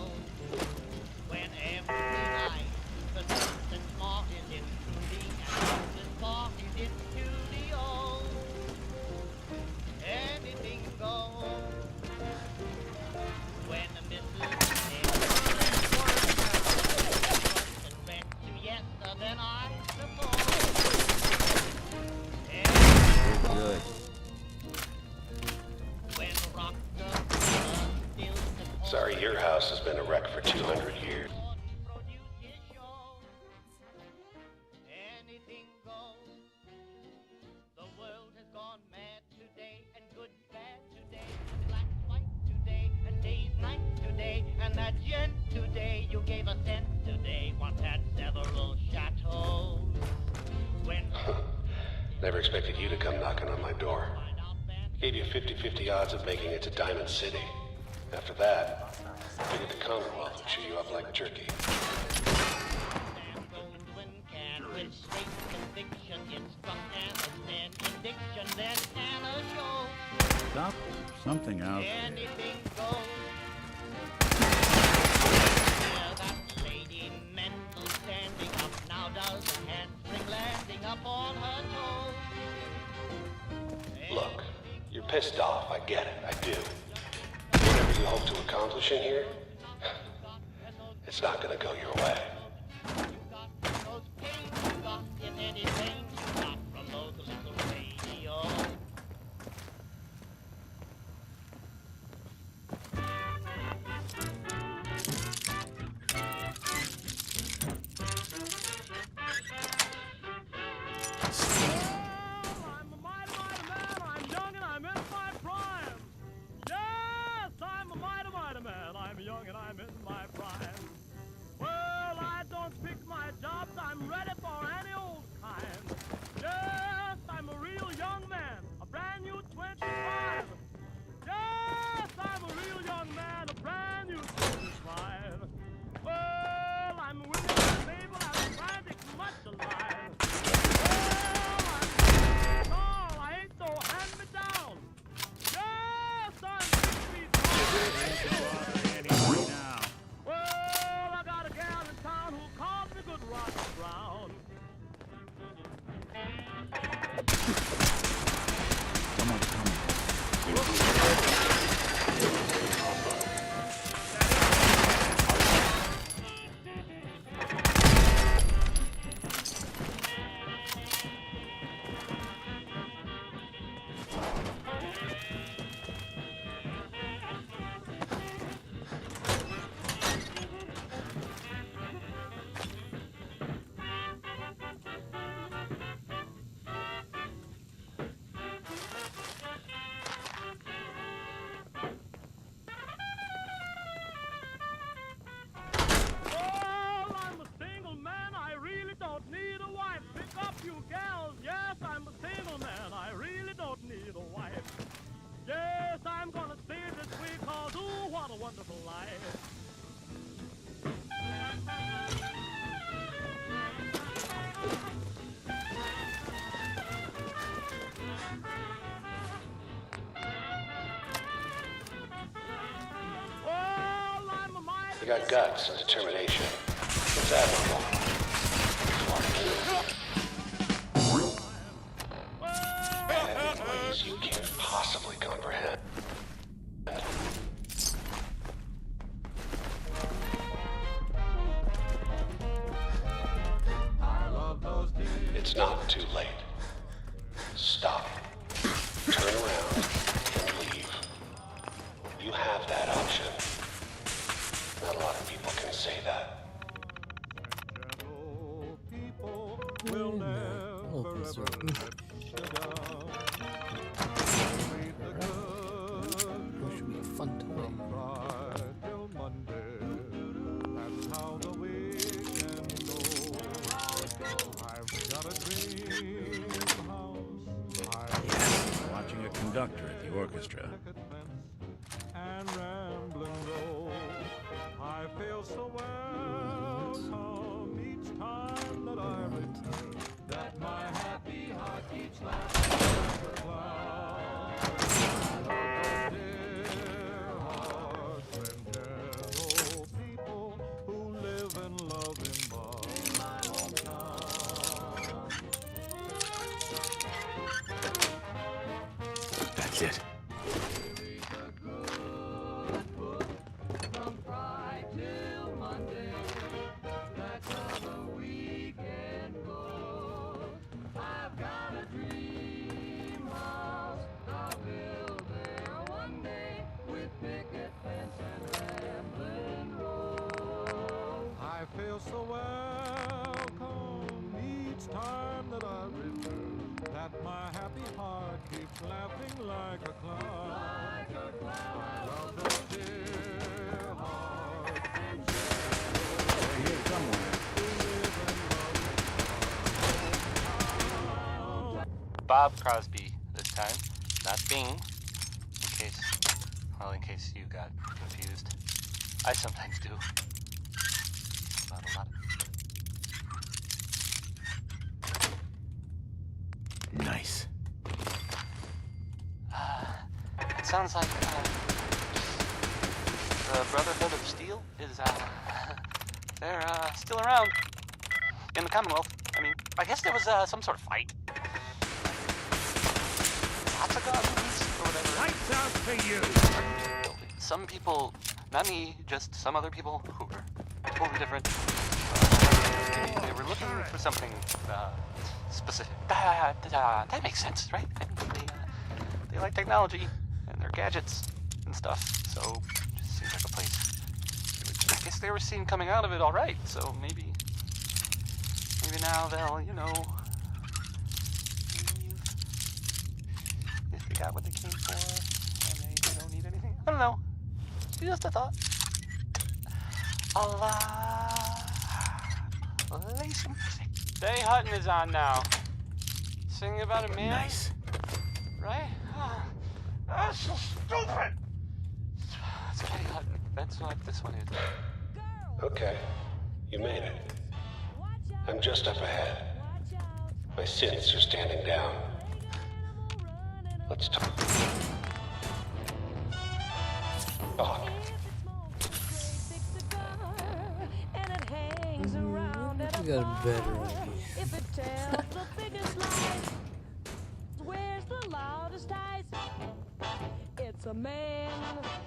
200 years. Anything goes. The world has gone mad today, and good, bad today, and black, white today, and day's night today, and that yen today. You gave a cent today, once had several chateaux. When Never expected you to come knocking on my door. Gave you 50-50 odds of making it to Diamond City. After that, figured the Commonwealth would chew you up like jerky. with straight conviction, instruct and indiction, then and a show. Stop something out there. Anything goes. That lady Mendel standing up now does a handspring landing up on her toes. Look, you're pissed off, I get it, I do. Whatever you hope to accomplish in here, it's not gonna go your way. If anything, not from those little radio. I'm ready for any old kind. Yes, I'm a real young man, a brand new 25. Yes, I'm a real young man, a brand new 25. Well, I'm willing and able, I'm frantic, much alive. Well, I'm I ain't so hand me down. Yes, I'm 6 feet tall. Well, I got a gal in town who calls me Good Rock Brown. Someone's coming. Yes, I'm a single man, I really don't need a wife. Yes, I'm gonna stay this way, cause ooh, what a wonderful life. Well, I'm a mighty... You got guts and determination. It's admirable. And in ways you can't possibly comprehend. It's not too late. Stop. Turn around and leave. You have that option. Not a lot of people can say that. Will never ever let you down. Read the good. Should be a fun toy. Friday till Monday. That's how the weekend goes. I've got a dream house. Watching a conductor at the orchestra. And rambling road. I feel so welcome each time that I return. That my happy heart keeps laughing like a clown. I love those dear hearts and gentle people who live and love in my hometown. That's it. From Friday till Monday, that's how the weekend goes. I've got a dream house, I'll build there one day with picket fence and rambling road. like a cloud. I love those dear hearts and They're here somewhere. Bob Crosby this time, not Bing. In case you got confused. I sometimes do. About a lot. Nice. It sounds like the Brotherhood of Steel is they're still around in the Commonwealth. I mean, I guess there was some sort of fight. Lots of guns or whatever. Lights out for you. Some people, not me, just some other people who were totally different. They were looking for something specific. That makes sense, right? I mean, they like technology and their gadgets and stuff, so it just seems like a place. I guess they were seen coming out of it all right, so maybe now they'll, you know, leave if they got what they came for and they don't need anything. I don't know. Just a thought. Play some music. Day Hutton is on now. Singing about a man. Nice. Right? That's so stupid! It's Day Hutton. That's what this one is. Okay, you made it. I'm just up ahead. My synths are standing down. Let's talk. Talk. You got a better idea. If it tells the biggest lies, where's the loudest eyes? It's a man.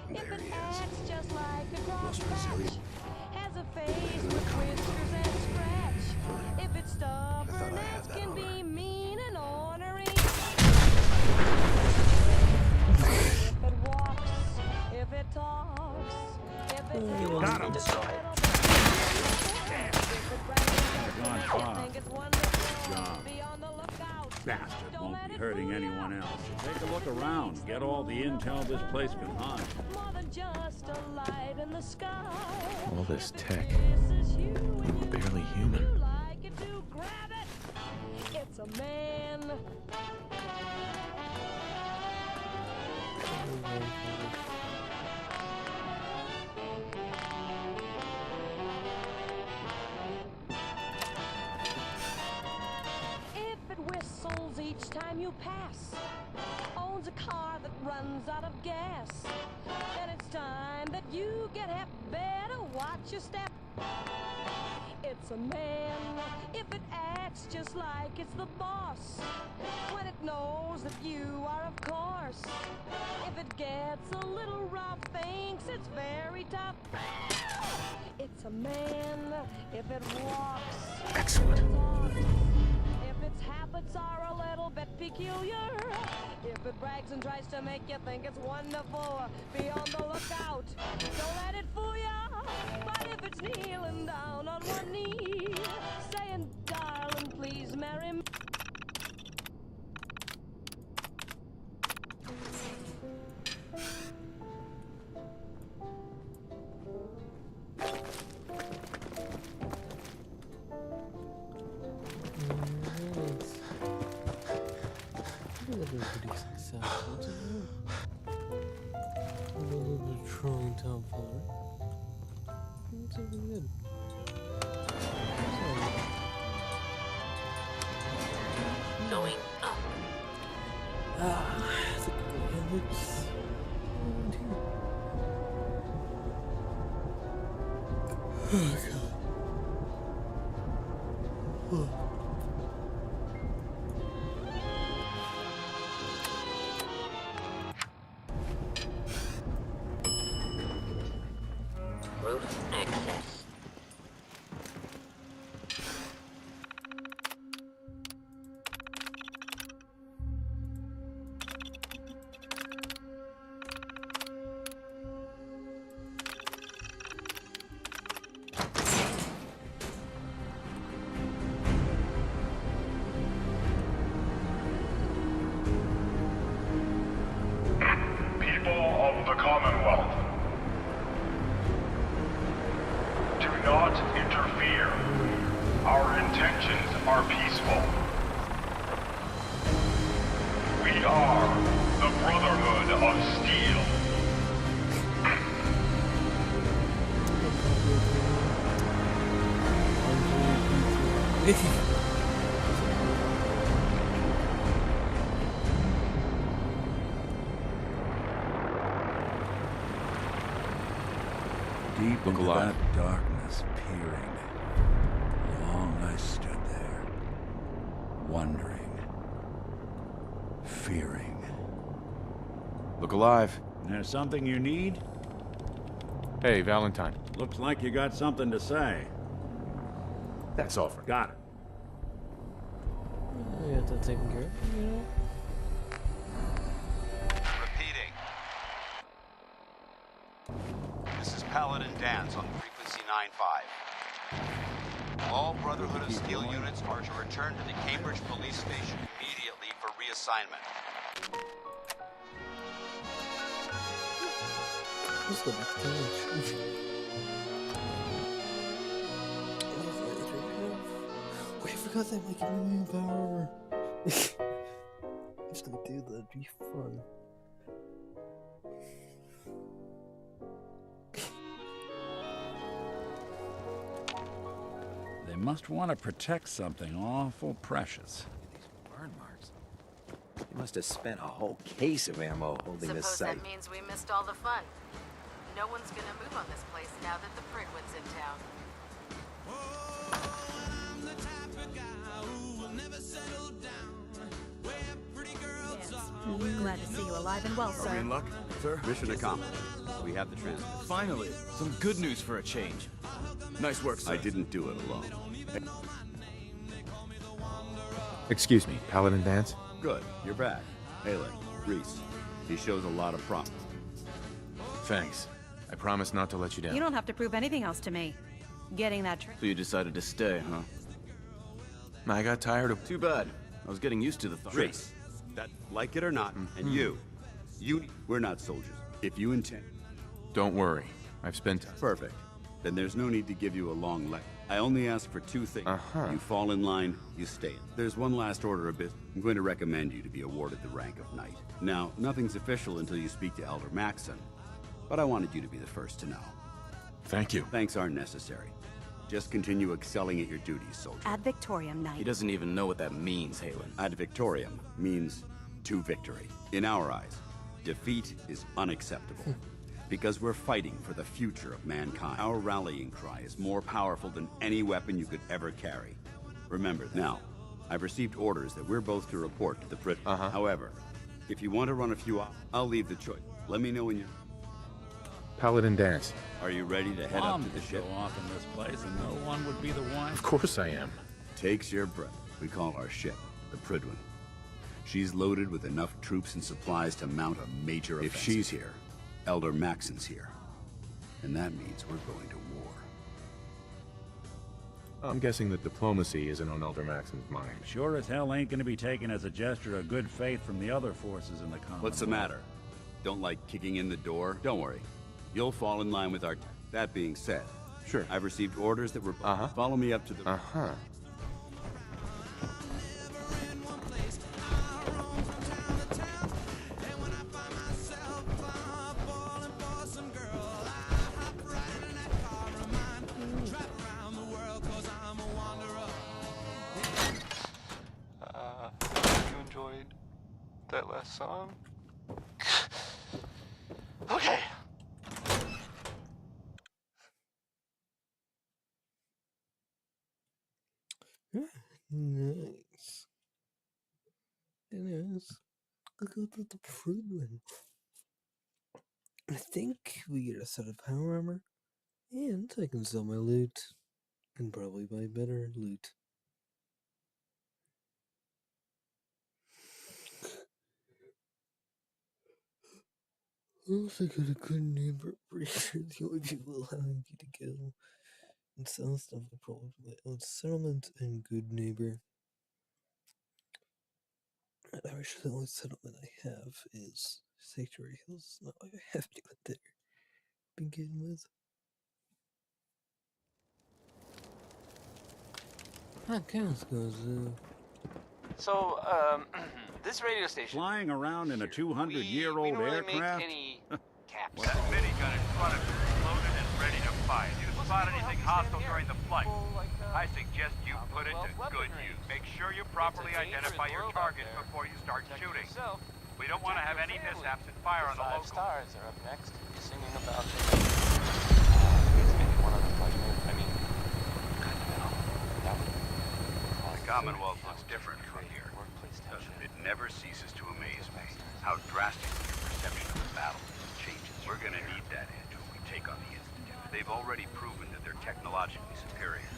If it acts just like a crosspatch, has a face with whiskers and scratch. If it's stubborn as can be, mean and ornery. If it walks, if it talks, if it has You got him. destroyed. Gone far. Good job. Bastard won't be hurting anyone else. Take a look around. Get all the intel this place can hide. All this tech. I'm barely human. It's a man. If it whistles each time you pass, owns a car that runs out of gas, then it's time that you get hep. Better watch your step. It's a man. If it acts just like it's the boss, when it knows that you are, of course. If it gets a little rough, thinks it's very tough. It's a man. If it walks, excellent. If its habits are a little bit peculiar, if it brags and tries to make you think it's wonderful, be on the lookout. Don't let it fool ya. But if it's kneeling down on one knee, saying, darling, please marry me. Pretty successful, isn't it? A little bit of trying time for it. It's really good. Going up. It's a good looks. Oh god. Oh. Route access. Our intentions are peaceful. We are the Brotherhood of Steel. Deep into alive. that darkness peering, long I stood there, wondering, fearing. Look alive. There's something you need? Hey, Valentine. Looks like you got something to say. That's all for Got it. We got that taken care of, you know? Repeating. This is Paladin Dance on frequency 9-5. All Brotherhood of Steel units are to return to the Cambridge Police Station immediately for reassignment. Let's go back to college. Wait, I forgot that like a million power. Just gonna do that, it'd be fun. They must want to protect something awful precious. Burn marks. You must have spent a whole case of ammo holding this Suppose site. that means we missed all the fun. No one's gonna move on this place now that the Pridwin's in town. Glad to see you alive and well, sir. Are we in luck, sir? Mission accomplished. We have the transmitter. Finally, some good news for a change. Nice work, sir. I didn't do it alone. Excuse me, Paladin Dance? Good, you're back. Halen, Reese. He shows a lot of promise. Thanks. I promise not to let you down. You don't have to prove anything else to me. Getting that So you decided to stay, huh? I got tired of... Too bad. I was getting used to the thought. Reese, that, like it or not, and you, we're not soldiers. If you intend... Don't worry. I've spent... Perfect. Then there's no need to give you a long lecture. I only ask for two things. You fall in line, you stay in. There's one last order of business. I'm going to recommend you to be awarded the rank of knight. Now, nothing's official until you speak to Elder Maxon, but I wanted you to be the first to know. Thank you. Thanks aren't necessary. Just continue excelling at your duties, soldier. Ad Victoriam, Knight. He doesn't even know what that means, Halen. Ad Victoriam means to victory. In our eyes, defeat is unacceptable. Because we're fighting for the future of mankind. Our rallying cry is more powerful than any weapon you could ever carry. Remember that. Now, I've received orders that we're both to report to the Brit. However, if you want to run a few off, I'll leave the choice. Let me know when you're... Paladin Dance. Are you ready to head up to the ship? Go off in this place and no one would be the one. Of course I am. Takes your breath. We call our ship the Pridwin. She's loaded with enough troops and supplies to mount a major offensive. If she's here, Elder Maxon's here. And that means we're going to war. I'm guessing that diplomacy isn't on Elder Maxon's mind. Sure as hell ain't gonna be taken as a gesture of good faith from the other forces in the Commonwealth. What's the matter? Don't like kicking in the door? Don't worry. You'll fall in line with our... That being said, sure. I've received orders that were... Follow me up to the... You enjoyed that last song? Okay. Nice. It is. Look at the Pridwin. I think we get a set of power armor, and I can sell my loot, and probably buy better loot. I also got a good neighbor. The only people allowing me to kill and sell stuff are probably my own settlement and good neighbor. And I wish the only settlement I have is Sanctuary Hills. It's not like I have to go there to begin with. Okay, let's go. So, this radio station. Flying around in a 200-year-old we don't really aircraft? make any caps. That minigun in front of you is loaded and ready to fire. If you spot anything hostile during the flight, I suggest you put it to good use. Make sure you properly identify your target before you start shooting. We don't want to have any mishaps and fire on the local. Stars are up next, singing about maybe one other flight. I mean, the Commonwealth looks different from here. It never ceases to amaze me how drastically your perception of the battle changes. We're gonna need that edge when we take on the Institute. They've already proven that they're technologically superior,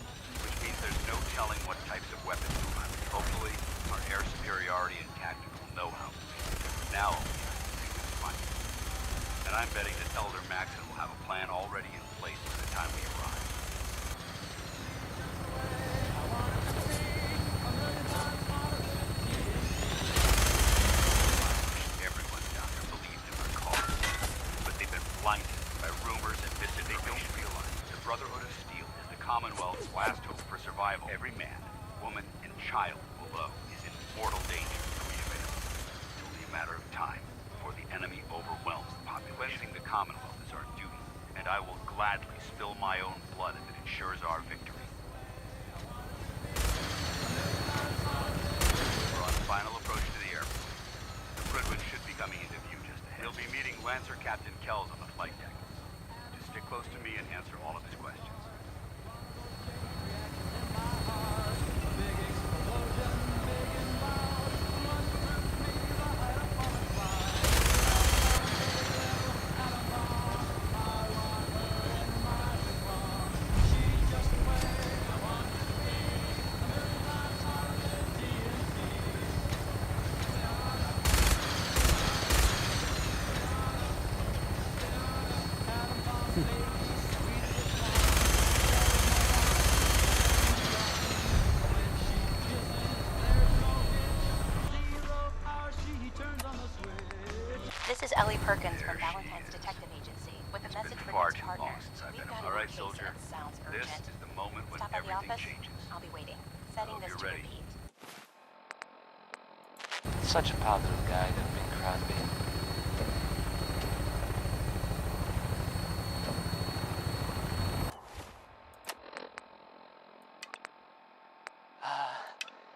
which means there's no telling what types of weapons we'll have. Hopefully, our air superiority and tactical know-how now fight. And I'm betting that Elder Maxon will have a plan already in place by the time we arrive. Everyone down there believes in our cause, but they've been blinded by rumors and misinformation. They don't realize the Brotherhood of Steel is the Commonwealth's last hope for survival. Every man, woman, and child below is in mortal danger if we avail. It's only a matter of time before the enemy overwhelms the population. Cleansing the Commonwealth is our duty, and I will gladly spill my own blood if it ensures our victory. We're on final approach to the airport. The Fridwin should be coming into view just ahead. He'll be meeting Lancer Captain Kells on the flight deck. Just stick close to me and answer all of his questions. This is Ellie Perkins from Valentine's Detective Agency with a message for Nick's partner. We've got All right, a case soldier. that sounds This urgent. is the moment when Stop by the everything office. changes. I'll be waiting. Setting Hope this you're to ready. repeat. Such a positive guy, that Bing Crosby.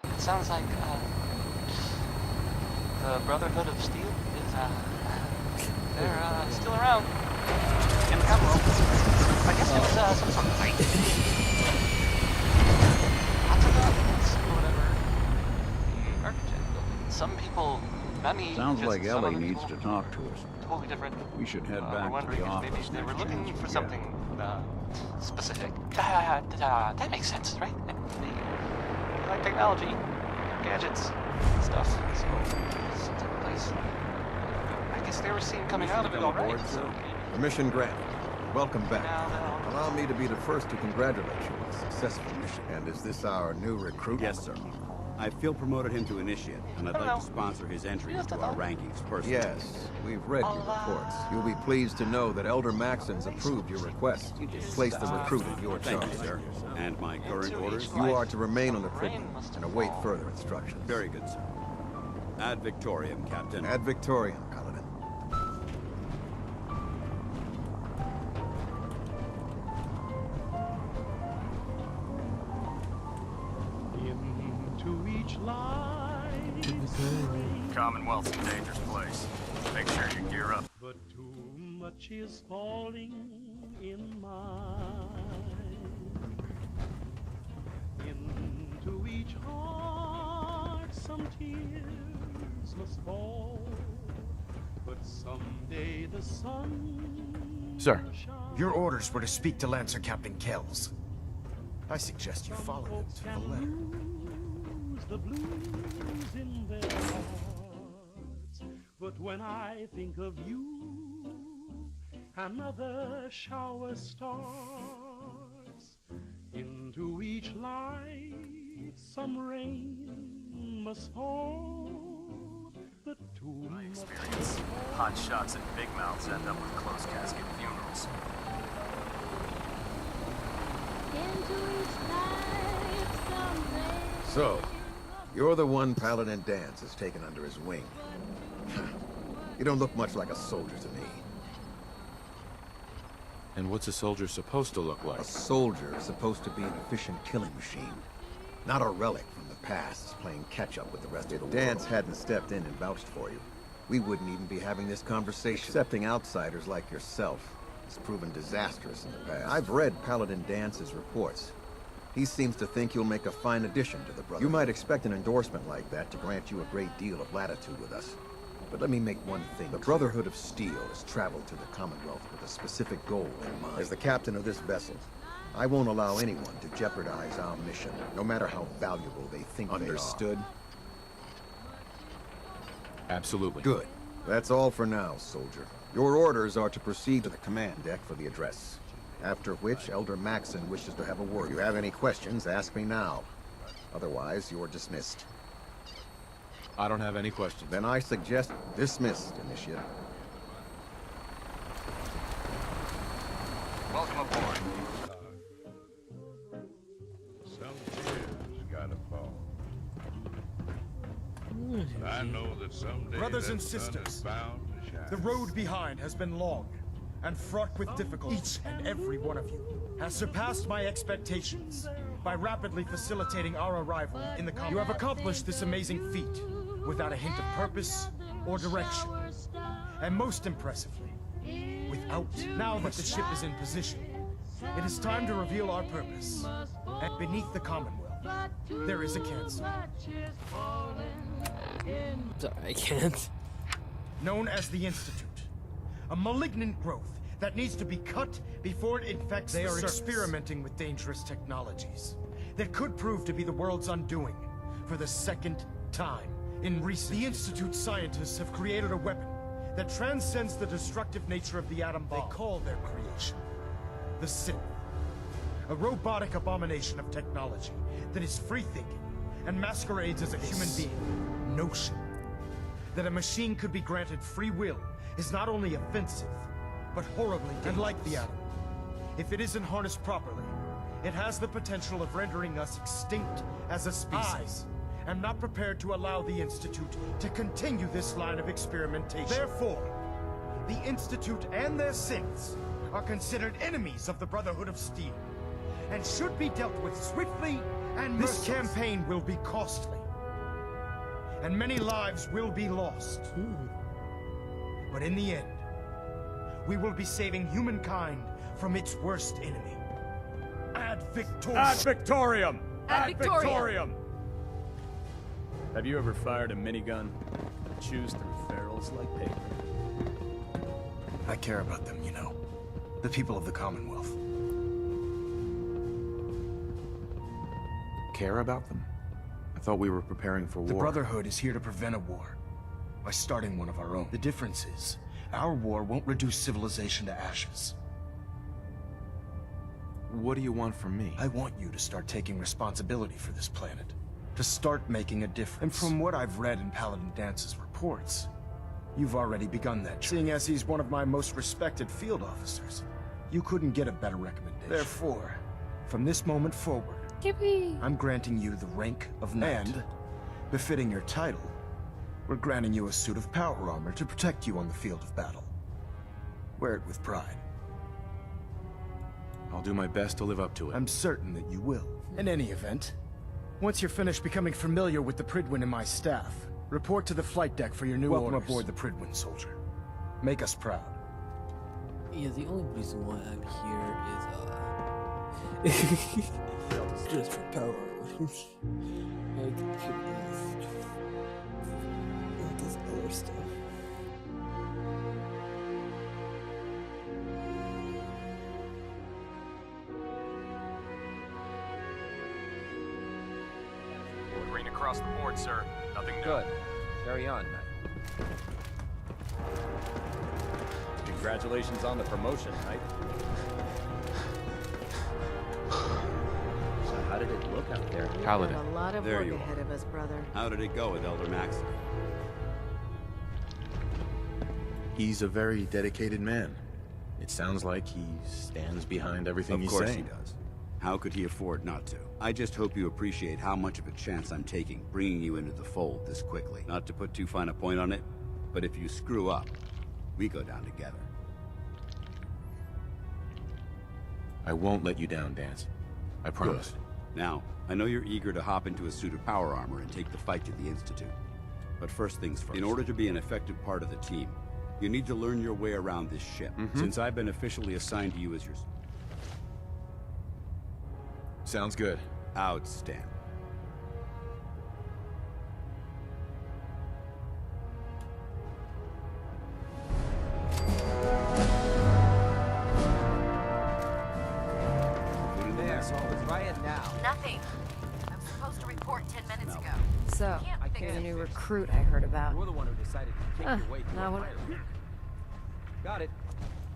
It sounds like, the Brotherhood of Steel is, they're, still around. In the Commonwealth. I guess it was, some sort of fight. Lots of guns, or whatever. The architect building. Some people, not me. Sounds just like some Ellie other needs people, to talk to us. totally different. We should head We're back to wondering the if maybe office they were next looking chance for we something, specific. That makes sense, right? They like technology, gadgets, stuff. So, some type of place. I guess they were seen coming out of it already. So, Permission granted. Welcome back. Allow me to be the first to congratulate you on a successful mission. And is this our new recruit? Yes, sir. I feel promoted him to initiate, and I'd like to sponsor his entry into our rankings personally. Yes, we've read your reports. You'll be pleased to know that Elder Maxon's approved your request. Place the recruit in your charge. Thank you, sir. And my current orders? You are to remain on the Fridwin and await further instructions. Very good, sir. Ad Victoriam, Captain. Ad Victoriam, Paladin. Into each line. Commonwealth's a dangerous place. Make sure you gear up. But too much is falling in mine. Into each heart some tears must fall. But someday the sun. Sir, your orders were to speak to Lancer Captain Kells. I suggest you follow them to the letter. The blues in their hearts. But when I think of you, another shower starts. Into each light some rain must fall. But too My experience, hot shots and big mouths end up with closed casket funerals. Into each life some So, you're the one Paladin Danse has taken under his wing. You don't look much like a soldier to me. And what's a soldier supposed to look like? A soldier is supposed to be an efficient killing machine. Not a relic from the past, playing catch-up with the rest of the world. Danse hadn't stepped in and vouched for you. We wouldn't even be having this conversation. Accepting outsiders like yourself has proven disastrous in the past. I've read Paladin Dance's reports. He seems to think you'll make a fine addition to the Brotherhood. You might expect an endorsement like that to grant you a great deal of latitude with us. But let me make one thing. The Brotherhood of Steel has traveled to the Commonwealth with a specific goal in mind. As the captain of this vessel, I won't allow anyone to jeopardize our mission, no matter how valuable they think they are. Understood? Absolutely. Good. That's all for now, soldier. Your orders are to proceed to the command deck for the address. After which, Elder Maxon wishes to have a word. If you have any questions, ask me now. Otherwise, you're dismissed. I don't have any questions. Then I suggest dismissed, Initiate. Welcome aboard. Some tears gotta fall. But I know that someday Brothers and that sun is sisters, bound to shine. the road behind has been long and fraught with difficulty. Each and every one of you has surpassed my expectations by rapidly facilitating our arrival in the Commonwealth. You have accomplished this amazing feat without a hint of purpose or direction. And most impressively, without. Now that the ship is in position, it is time to reveal our purpose. And beneath the Commonwealth, there is a cancer. Sorry, I can't. Known as the Institute. A malignant growth that needs to be cut before it infects the surface. They are experimenting with dangerous technologies that could prove to be the world's undoing for the second time in recent. The Institute scientists have created a weapon that transcends the destructive nature of the atom bomb. They call their creation the Synth. A robotic abomination of technology that is free-thinking and masquerades as a human being. Notion that a machine could be granted free will is not only offensive, but horribly dangerous. And like the atom, if it isn't harnessed properly, it has the potential of rendering us extinct as a species. I am not prepared to allow the Institute to continue this line of experimentation. Therefore, the Institute and their synths are considered enemies of the Brotherhood of Steel, and should be dealt with swiftly and mercilessly. This campaign will be costly, and many lives will be lost. But in the end, we will be saving humankind from its worst enemy. Ad Victoriam! Ad Victoriam! Ad Victoriam! Have you ever fired a minigun that chews through ferrules like paper? I care about them, you know. The people of the Commonwealth. Care about them? I thought we were preparing for war. The Brotherhood is here to prevent a war by starting one of our own. The difference is, our war won't reduce civilization to ashes. What do you want from me? I want you to start taking responsibility for this planet. To start making a difference. And from what I've read in Paladin Dance's reports, you've already begun that journey. Seeing as he's one of my most respected field officers, you couldn't get a better recommendation. Therefore, from this moment forward, I'm granting you the rank of knight. And, befitting your title, we're granting you a suit of power armor to protect you on the field of battle. Wear it with pride. I'll do my best to live up to it. I'm certain that you will. In any event, once you're finished becoming familiar with the Pridwin and my staff, report to the flight deck for your new orders. Welcome aboard the Pridwin, soldier. Make us proud. Yeah, the only reason why I'm here is, just for power. I could kill this other stuff. Green across the board, sir. Nothing new. Good. Carry on, Knight. Congratulations on the promotion, Knight. So how did it look out there? Paladin. A lot of There work you ahead are. of us, brother. How did it go with Elder Maxon? He's a very dedicated man. It sounds like he stands behind everything he's saying. Of course he does. How could he afford not to? I just hope you appreciate how much of a chance I'm taking bringing you into the fold this quickly. Not to put too fine a point on it, but if you screw up, we go down together. I won't let you down, Dance. I promise. Good. Now, I know you're eager to hop into a suit of power armor and take the fight to the Institute. But first things first. In order to be an effective part of the team, you need to learn your way around this ship. Since I've been officially assigned to you as your... Sounds good. Outstanding. Nothing. I'm supposed to report 10 minutes ago. So, you're the new recruit I heard about. You're the one who decided to kick your way through now a what? fire. Got it.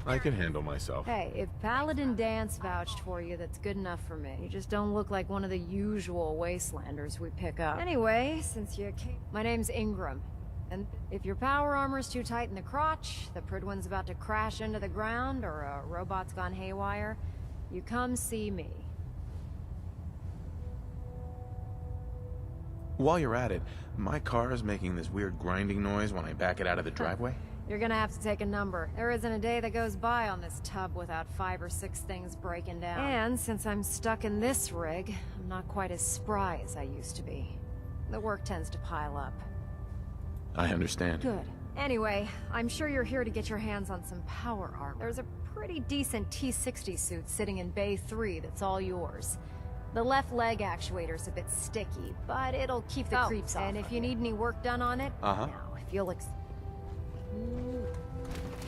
I can handle myself. Hey, if Paladin Dance vouched for you, that's good enough for me. You just don't look like one of the usual wastelanders we pick up. Anyway, since you came... My name's Ingram. And if your power armor's too tight in the crotch, the Pridwin's about to crash into the ground, or a robot's gone haywire, you come see me. While you're at it, my car is making this weird grinding noise when I back it out of the driveway. You're gonna have to take a number. There isn't a day that goes by on this tub without 5 or 6 things breaking down. And since I'm stuck in this rig, I'm not quite as spry as I used to be. The work tends to pile up. I understand. Good. Anyway, I'm sure you're here to get your hands on some power armor. There's a pretty decent T-60 suit sitting in Bay 3 that's all yours. The left leg actuator's a bit sticky, but it'll keep the creeps off. And if you need any work done on it, now, if you'll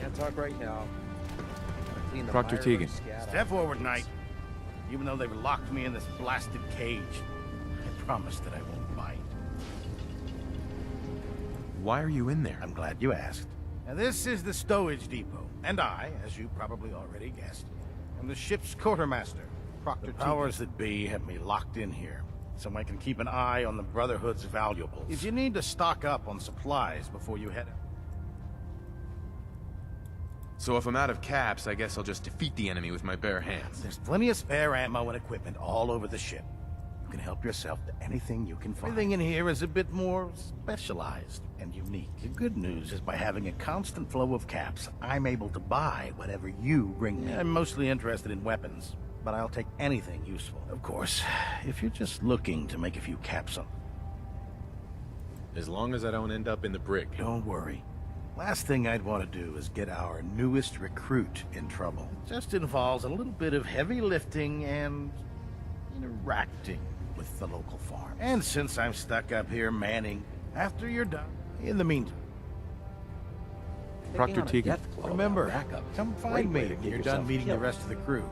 Can't talk right now. Clean the Proctor mire Teagan. and scat Step out. forward, Knight. Even though they've locked me in this blasted cage, I promise that I won't bite. Why are you in there? I'm glad you asked. Now, this is the stowage depot, and I, as you probably already guessed, am the ship's quartermaster. The powers that be have me locked in here, so I can keep an eye on the Brotherhood's valuables. If you need to stock up on supplies before you head out. So if I'm out of caps, I guess I'll just defeat the enemy with my bare hands. There's plenty of spare ammo and equipment all over the ship. You can help yourself to anything you can find. Everything in here is a bit more specialized and unique. The good news is by having a constant flow of caps, I'm able to buy whatever you bring me. I'm mostly interested in weapons, but I'll take anything useful. Of course, if you're just looking to make a few caps on. As long as I don't end up in the brig. Don't worry. Last thing I'd want to do is get our newest recruit in trouble. It just involves a little bit of heavy lifting and interacting with the local farm. And since I'm stuck up here manning, after you're done, in the meantime. Proctor Teagan. Remember, come find me when you're done meeting the rest of the crew.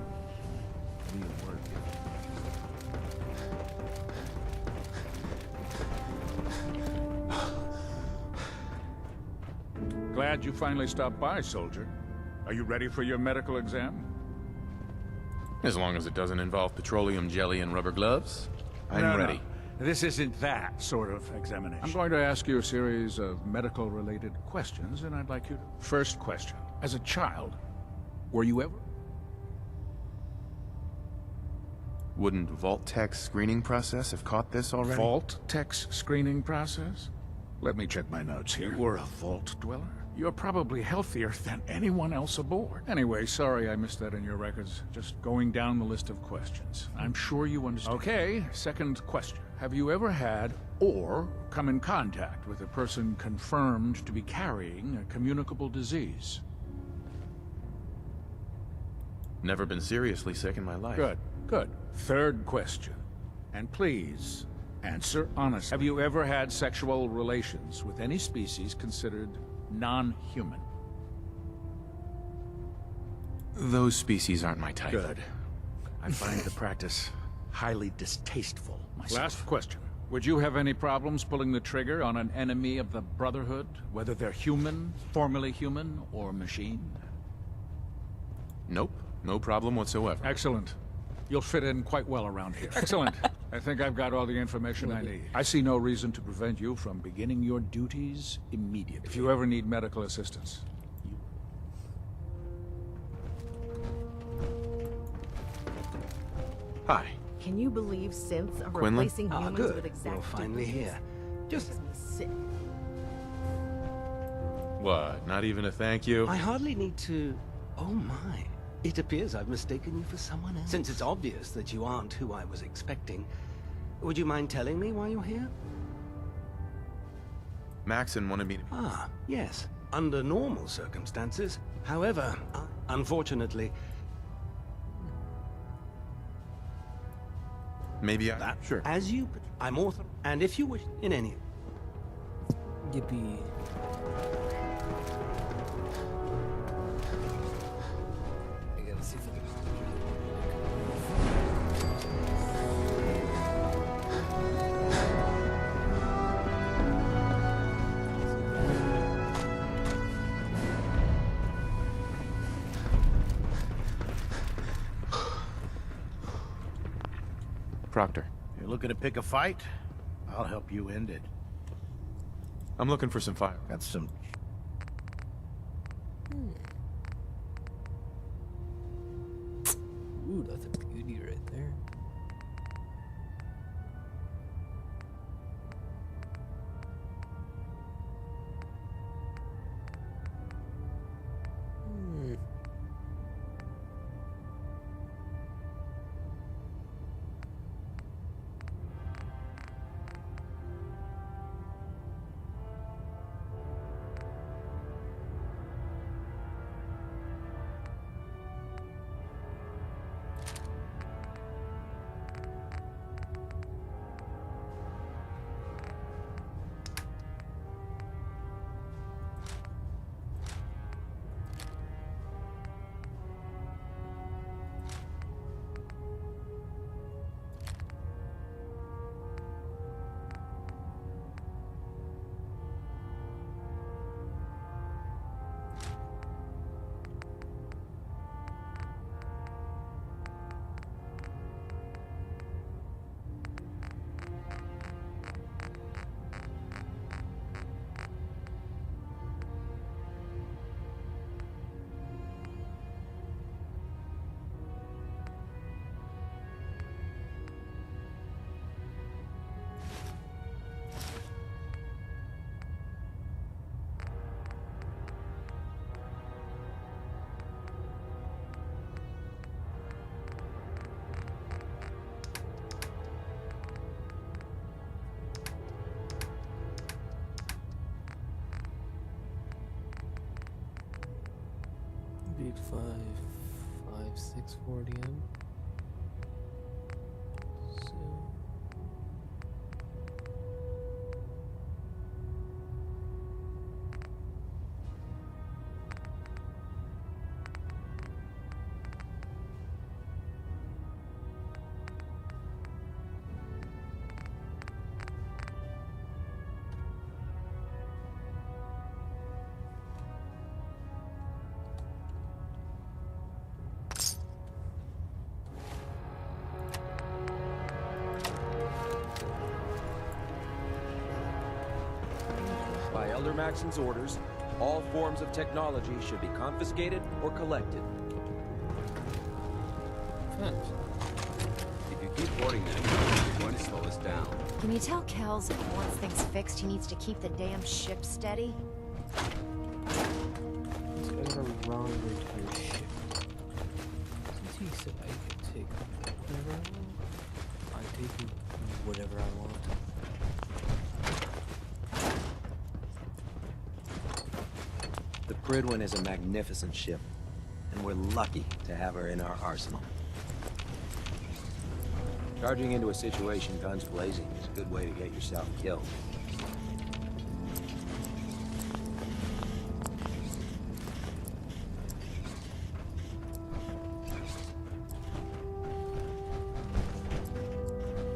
Glad you finally stopped by, soldier. Are you ready for your medical exam? As long as it doesn't involve petroleum jelly and rubber gloves, I'm ready. No. This isn't that sort of examination. I'm going to ask you a series of medical-related questions, and I'd like you to... First question. As a child, were you ever... Wouldn't Vault-Tech's screening process have caught this already? Vault-Tech's screening process? Let me check my notes here. You were a vault dweller? You're probably healthier than anyone else aboard. Anyway, sorry I missed that in your records. Just going down the list of questions. I'm sure you understand. Okay, second question. Have you ever had or come in contact with a person confirmed to be carrying a communicable disease? Never been seriously sick in my life. Good, good. Third question. And please, answer honestly. Have you ever had sexual relations with any species considered non-human? Those species aren't my type. Good. I find the practice highly distasteful myself. Last question. Would you have any problems pulling the trigger on an enemy of the Brotherhood, whether they're human, formerly human, or machine? Nope. No problem whatsoever. Excellent. You'll fit in quite well around here. Excellent. I think I've got all the information I need. I see no reason to prevent you from beginning your duties immediately. If you ever need medical assistance. Hi. Can you believe synths are Quinlan? replacing humans Good. with exact You're finally duplicates? here. Just makes me sick. What, not even a thank you? I hardly need to... Oh my. It appears I've mistaken you for someone else. Since it's obvious that you aren't who I was expecting, would you mind telling me why you're here? Maxon wanted me to... Ah, yes. Under normal circumstances. However, unfortunately... Maybe I... That, sure. As you... I'm author... And if you wish... In any... Yippee. I gotta see if I can... Proctor. You're looking to pick a fight? I'll help you end it. I'm looking for some fire. Got some... Ooh, that's a beauty right there. Beat 55640 M. So By Elder Maxon's orders, all forms of technology should be confiscated or collected. If you keep hoarding them, you're going to slow us down. Can you tell Kells if he wants things fixed, he needs to keep the damn ship steady? so I gotta wrong way to your ship. Since he said I could take whatever I want, I'm taking whatever I want. The Pridwin is a magnificent ship, and we're lucky to have her in our arsenal. Charging into a situation guns blazing is a good way to get yourself killed.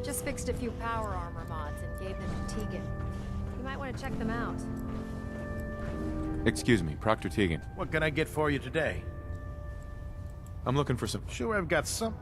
Just fixed a few power armor mods and gave them to Tegan. You might want to check them out. Excuse me, Proctor Tegan. What can I get for you today? I'm looking for some... Sure, I've got some...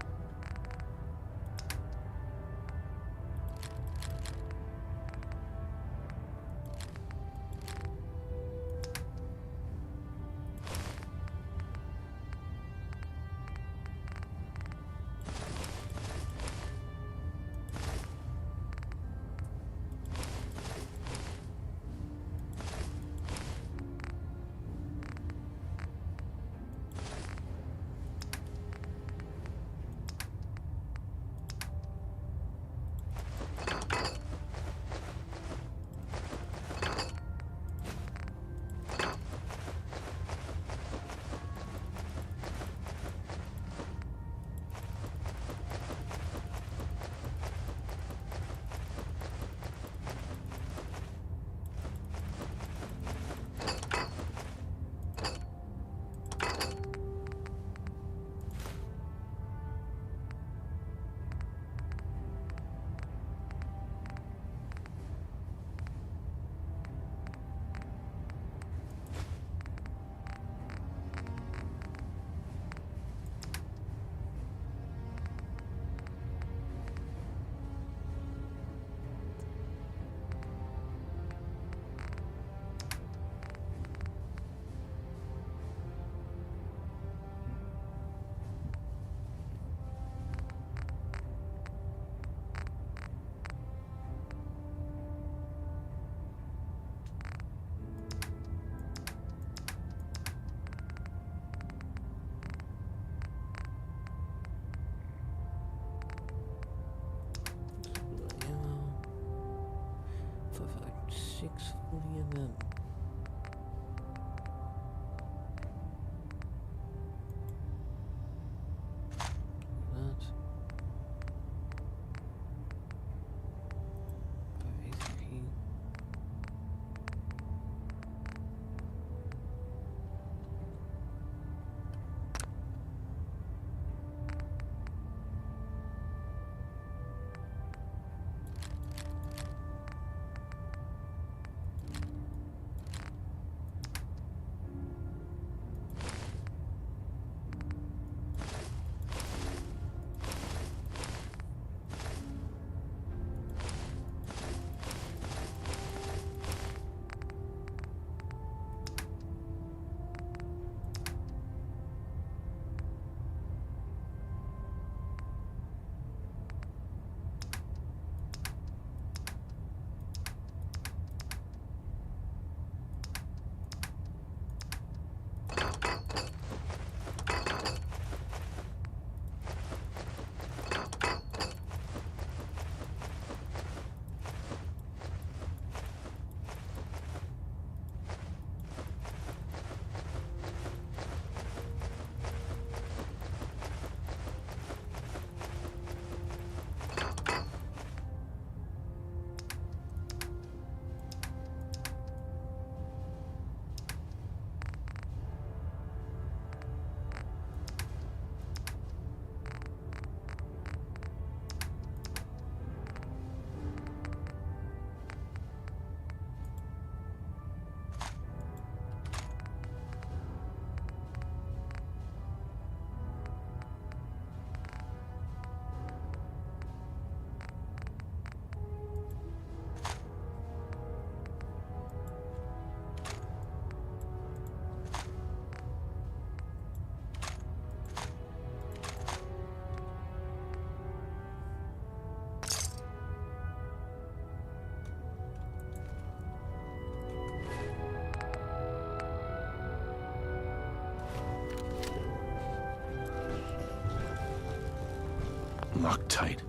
Locked tight.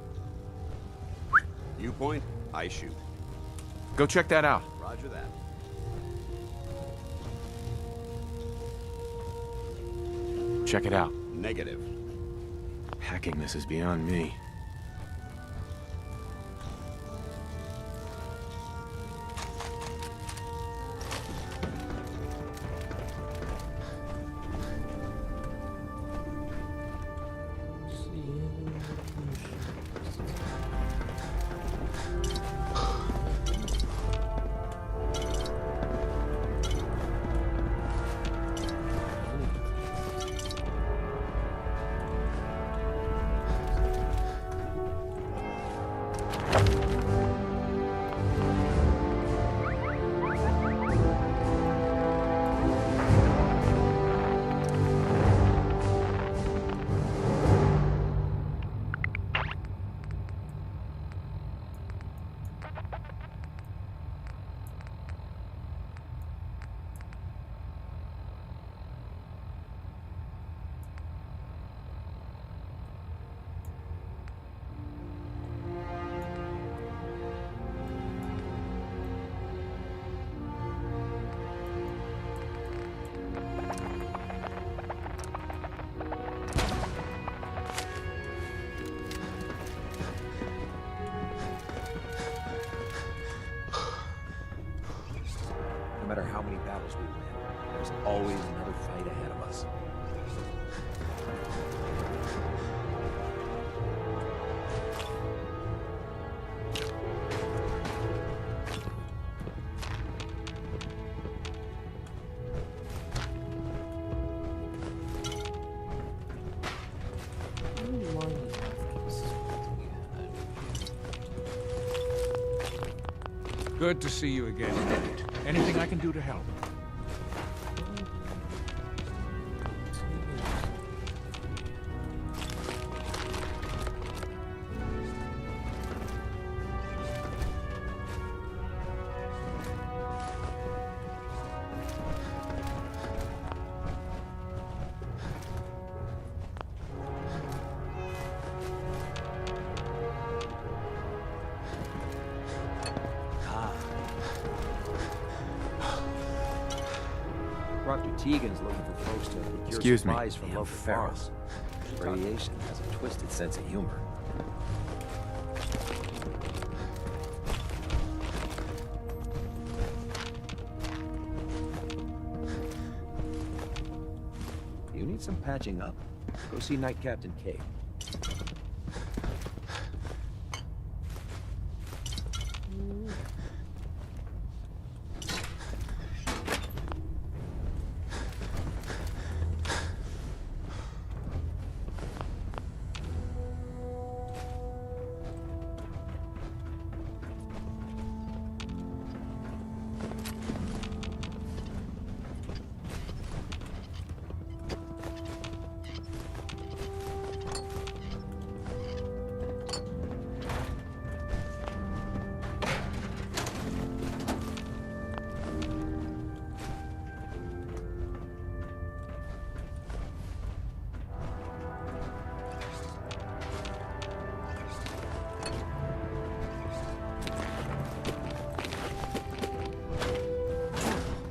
You point, I shoot. Go check that out. Roger that. Check it out. Negative. Hacking this is beyond me. No matter how many battles we win, there's always another fight ahead of us. Good to see you again, Nate. Anything I can do to help? Dr. Tegan's looking for folks to procure Excuse me. supplies from local farms. Radiation has a twisted sense of humor. You need some patching up? Go see Night Captain K.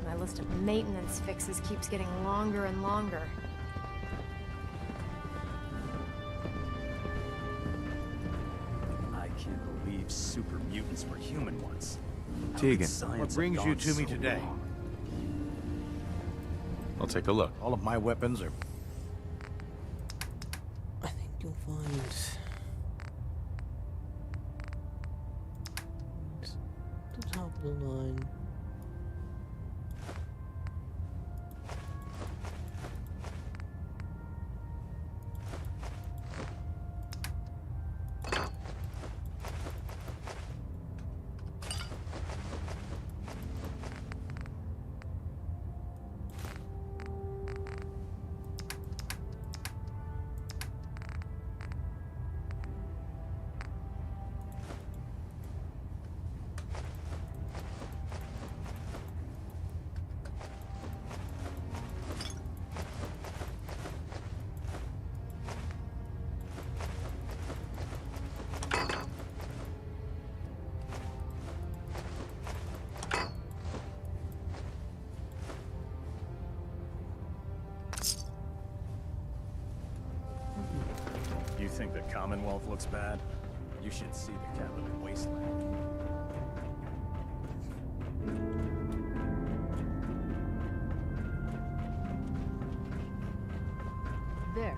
My list of maintenance fixes keeps getting longer and longer. I can't believe super mutants were human once. How Tegan. could science What have brings you gone to me so today? wrong? I'll take a look. All of my weapons are... I think you'll find the top of the line. think the Commonwealth looks bad? You should see the capital wasteland. There.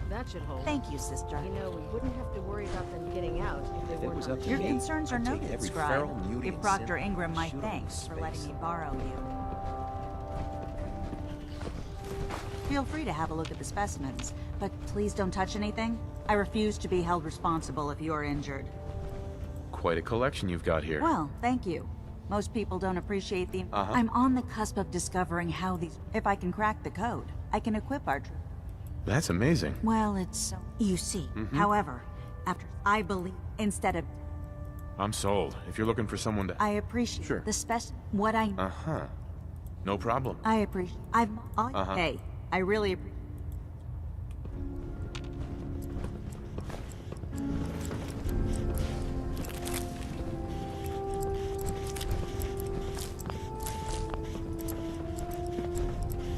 That should hold. Thank you, sister. You know, we wouldn't have to worry about them getting out if they weren't on the Your ship. concerns are I'd take noted, every Scribe. feral mutant Give in Proctor Sin Ingram my and shoot 'em thanks into for letting space. me borrow you. Feel free to have a look at the specimens, but please don't touch anything. I refuse to be held responsible if you're injured. Quite a collection you've got here. Well, thank you. Most people don't appreciate the... Uh-huh. I'm on the cusp of discovering how these... If I can crack the code, I can equip our... That's amazing. Well, it's so... You see. However, after I believe, instead of... I'm sold. If you're looking for someone to... I appreciate the what I... Uh-huh. No problem. I appreciate... Hey, I really appreciate...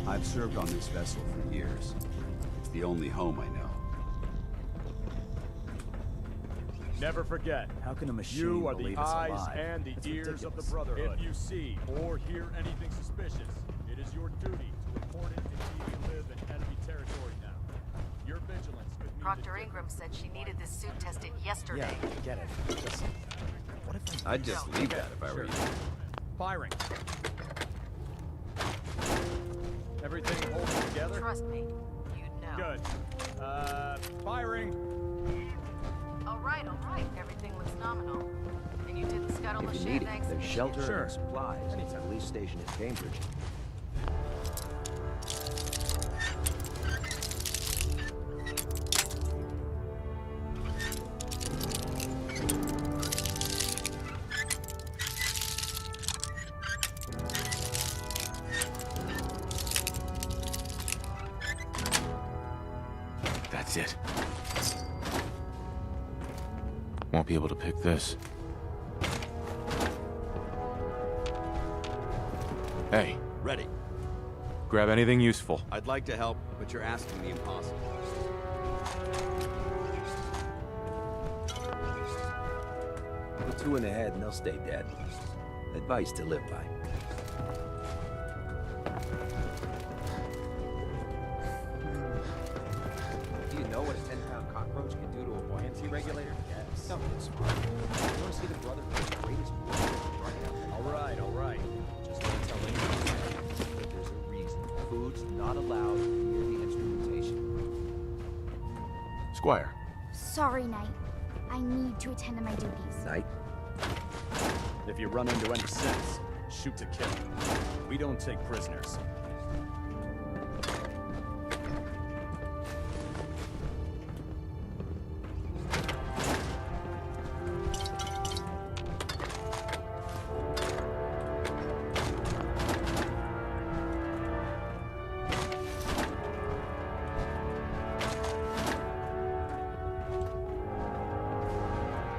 I've served on this vessel for years. It's the only home I know. Never forget. How can a machine You are the believe us eyes alive? and the That's ears of the ridiculous. Brotherhood. If you see or hear anything suspicious, it is your duty to report it if you live in enemy territory now. Your vigilance could mean Proctor Ingram said she needed this suit tested yesterday. Yeah, I get it. Listen, what if I'd just leave that if I were you. Firing. Everything holding together? Trust me, you'd know. Good. Firing. All right, everything looks nominal. And you didn't scuttle the If you ship need it, thanks to there's me. shelter and supplies at the police station in Cambridge. That's it. Won't be able to pick this. Hey. Ready. Grab anything useful. I'd like to help, but you're asking the impossible. Put two in the head and they'll stay dead. Advice to live by. Do you know what a 10-pound cockroach can do to a buoyancy regulator? Yes. No, it's smart. You want to see the Brotherhood's greatest war right now? All right. Just want to tell anyone that there's a reason food's not allowed near the instrumentation. Squire. Sorry, Knight. I need to attend to my duties. Knight? If you run into any sins, shoot to kill. We don't take prisoners.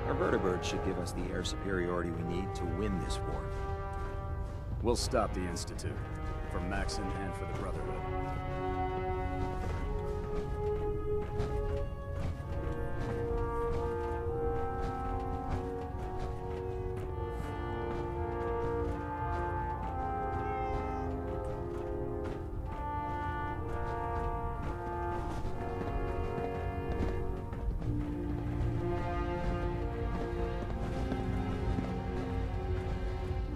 Our vertibird should give us the air superiority we need to win this war. We'll stop the Institute. For Maxon and for the Brotherhood.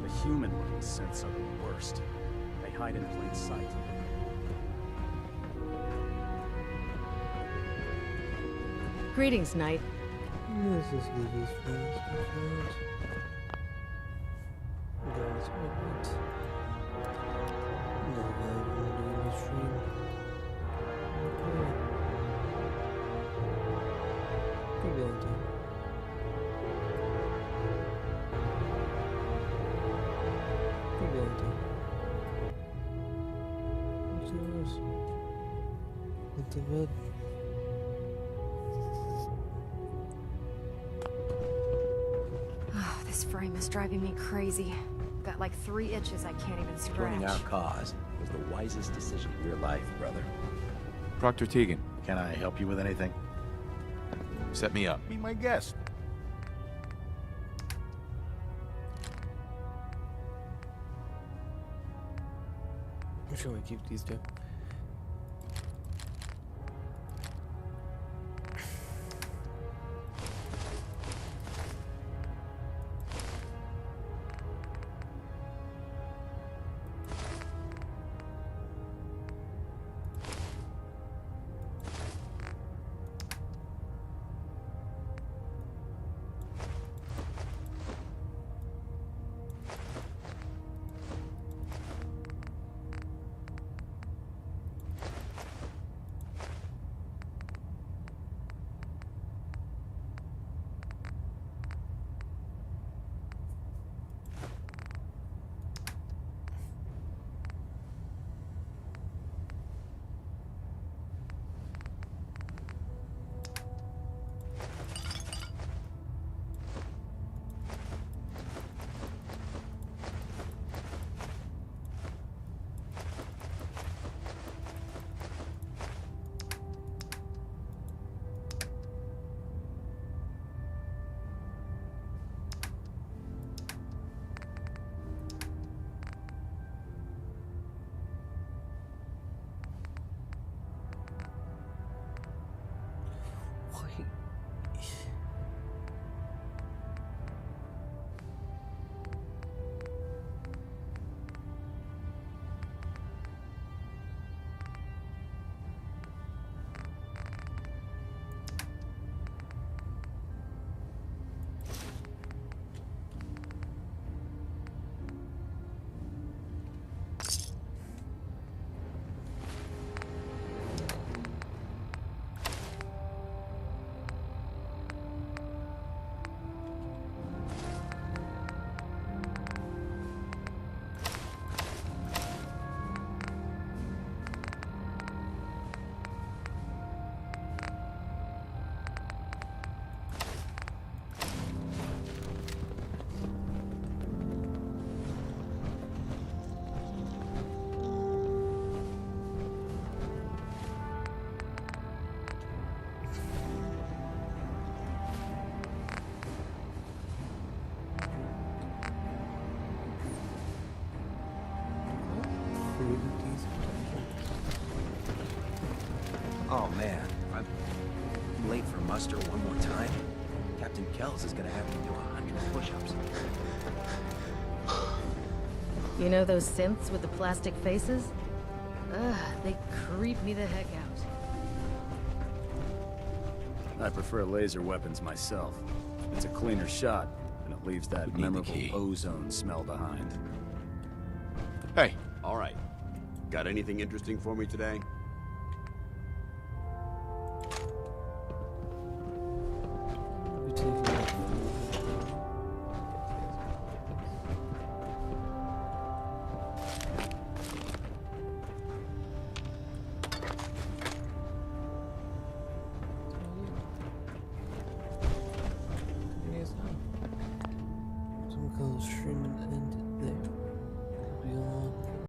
The human-looking synths are the worst. They hide in plain sight. Greetings, Knight. This is good as fast as fast. Guys, wait. No, I won't do any stream. Okay. Good going, Tom. Good going, Tom. What's yours? Went to bed. Oh, this frame is driving me crazy. Got like 3 itches I can't even Joining scratch. our cause was the wisest decision of your life, brother. Proctor Tegan. Can I help you with anything? Set me up. Be my guest. I'm sure we keep these two. Oh man, I'm late for muster one more time. Captain Kells is gonna have me do 100 push-ups. You know those synths with the plastic faces? Ugh, they creep me the heck out. I prefer laser weapons myself. It's a cleaner shot, and it leaves that memorable ozone smell behind. Hey. All right. Got anything interesting for me today? Some kind of streaming in.